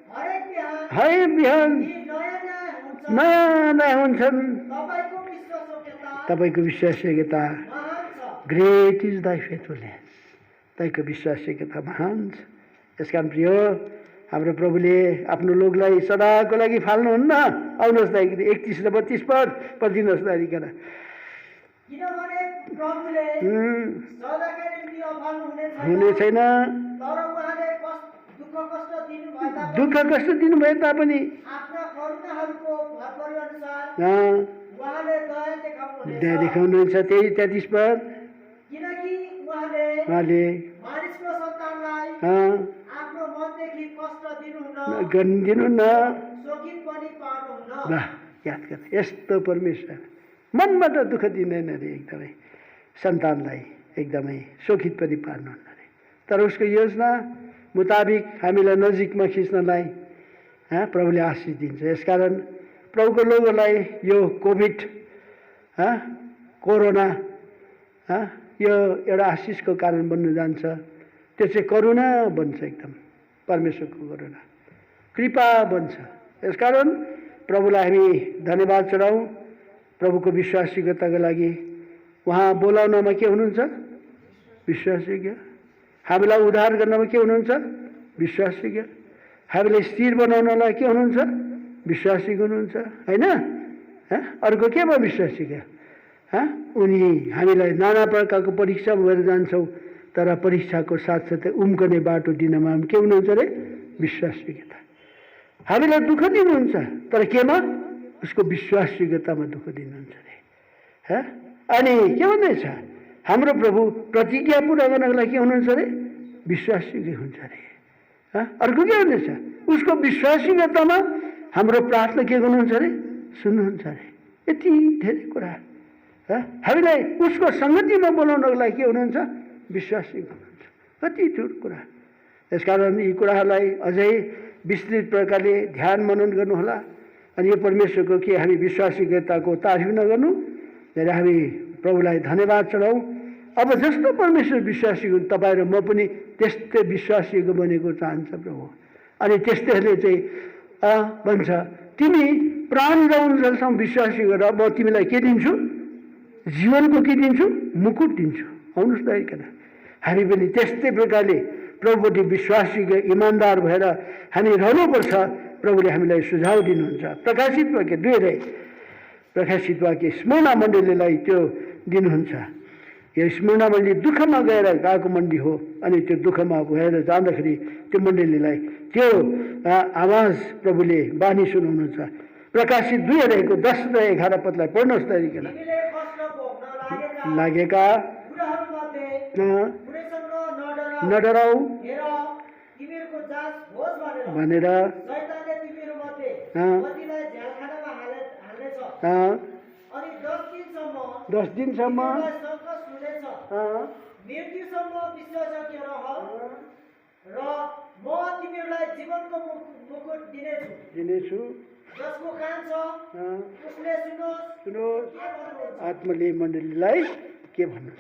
हरेक बिहान बिहान यी नयाँ नयाँ हुन्छन्। तपाईँको विश्वासयोग्यता महान छ। Great is thy faithfulness. तपाईँको विश्वासयोग्यता महान छ। यसकारण प्रिय हाम्रो प्रभुले आफ्नो लोकलाई सदाको लागि फाल्नुहुन्न। आउनुहोस् दाइ 31 र 32 पद पढिदिनुहोस् दाइकन। किनभने प्रभुले सदाका निम्ति अफाल्नु हुने छैन। तर उहाँले दुःख कष्ट दिनुभए तापनि आफ्ना करुणाहरूको भरपरी अनुसार उहाँले दया दया देखाउनुहुन्छ। 33 पद किनकि उहाँले मानिसको सन्तानलाई आफ्नो मनदेखि कष्ट दिनुहुन्न। शोकित पनि पार्नुहुन्न। वाह, याद गर्नु यस्तो परमेश्वर मनबाट दुःख दिँदैन अरे। एकदमै सन्तानलाई एकदमै शोकित पनि पार्नुहुन्न अरे। तर उसको योजना मुताबिक हामीलाई नजिकमा खिच्नलाई प्रभुले आशिष दिन्छ। यसकारण प्रभुको लोगोलाई यो कोभिड कोरोना यो एउटा आशिषको कारण बन्न जान्छ। त्यो चाहिँ करुणा बन्छ, एकदम परमेश्वरको करुणा कृपा बन्छ। यसकारण प्रभुलाई हामी धन्यवाद चढाउँ। प्रभुको विश्वासयोग्यताको लागि उहाँ बोलाउनमा के हुनुहुन्छ? विश्वासयोग्य। हामीलाई उद्धार गर्नमा के हुनुहुन्छ? विश्वासयोग्य। हामीलाई स्थिर बनाउनलाई के हुनुहुन्छ? विश्वासयोग्य हुनुहुन्छ, होइन? अर्को के भयो? विश्वासयोग्य। उनी हामीलाई नाना प्रकारको परीक्षा भएर जान्छौँ तर परीक्षाको साथसाथै उम्कने बाटो दिनमा हामी के हुनुहुन्छ अरे? विश्वासयोग्यता। हामीलाई दुःख दिनुहुन्छ तर केमा? उसको विश्वासयोग्यतामा दुःख दिनुहुन्छ अरे। अनि के भन्दैछ? हाम्रो प्रभु प्रतिज्ञा पुरा गर्नको लागि के हुनुहुन्छ अरे? विश्वासयोग्य हुन्छ अरे। अर्को के भन्दैछ? उसको विश्वासयोग्यतामा हाम्रो प्रार्थना के गर्नुहुन्छ अरे? सुन्नुहुन्छ अरे। यति धेरै कुरा हामीलाई उसको सङ्गतिमा बोलाउनको लागि के हुनुहुन्छ? विश्वासयोग्य हुनुहुन्छ। कति ठुलो कुरा। यसकारण यी कुराहरूलाई अझै विस्तृत प्रकारले ध्यान मनन गर्नुहोला। अनि यो परमेश्वरको के हामी विश्वासयोग्यताको तारिफ नगर्नु र हामी प्रभुलाई धन्यवाद चढाउँ। अब जस्तो परमेश्वर विश्वासयोग्य तपाईँ र म पनि त्यस्तै विश्वासयोग्य बनेको चाहन्छ प्रभु। अनि त्यस्तैहरूले चाहिँ भन्छ तिमी प्राण जाउन्जेलसम्म विश्वासयोग्य र म तिमीलाई के दिन्छु? जीवनको के दिन्छु? मुकुट दिन्छु। आउनुहोस् दइकन हामी पनि त्यस्तै प्रकारले प्रभुपट्टि विश्वासी इमान्दार भएर हामी रहनुपर्छ। प्रभुले हामीलाई सुझाव दिनुहुन्छ। प्रकाशित वाक्य 2 अध्याय प्रकाशित वाक्य स्मरणा मण्डलीलाई त्यो दिनुहुन्छ। यो स्मरणा मण्डली दुःखमा गएर गएको मण्डली हो अनि त्यो दुःखमा भएर जाँदाखेरि त्यो मण्डलीलाई त्यो आवाज प्रभुले बानी सुनाउनुहुन्छ। प्रकाशित 2 अध्यायको 10 र 11 पदलाई पढ्नुहोस् तरिकन। तिमीले कष्ट भोग्न लागेका कुराहरूमध्ये कुनैसँग न डराऊ हेर तिमीहरूको जाँच होस् भनेर शैतानले तिमीहरूमध्ये कतिलाई झ्यालखानामा हाल्नेछ अनि 10 दिनसम्म दस दिनसम्म सङ्कट हुनेछ। मृत्युसम्म विश्वासयोग्य रह र म तिमीहरूलाई जीवनको मुकुट दिनेछु। जसको कान छ उसले सुनोस्। आत्माले मण्डलीलाई के भन्नु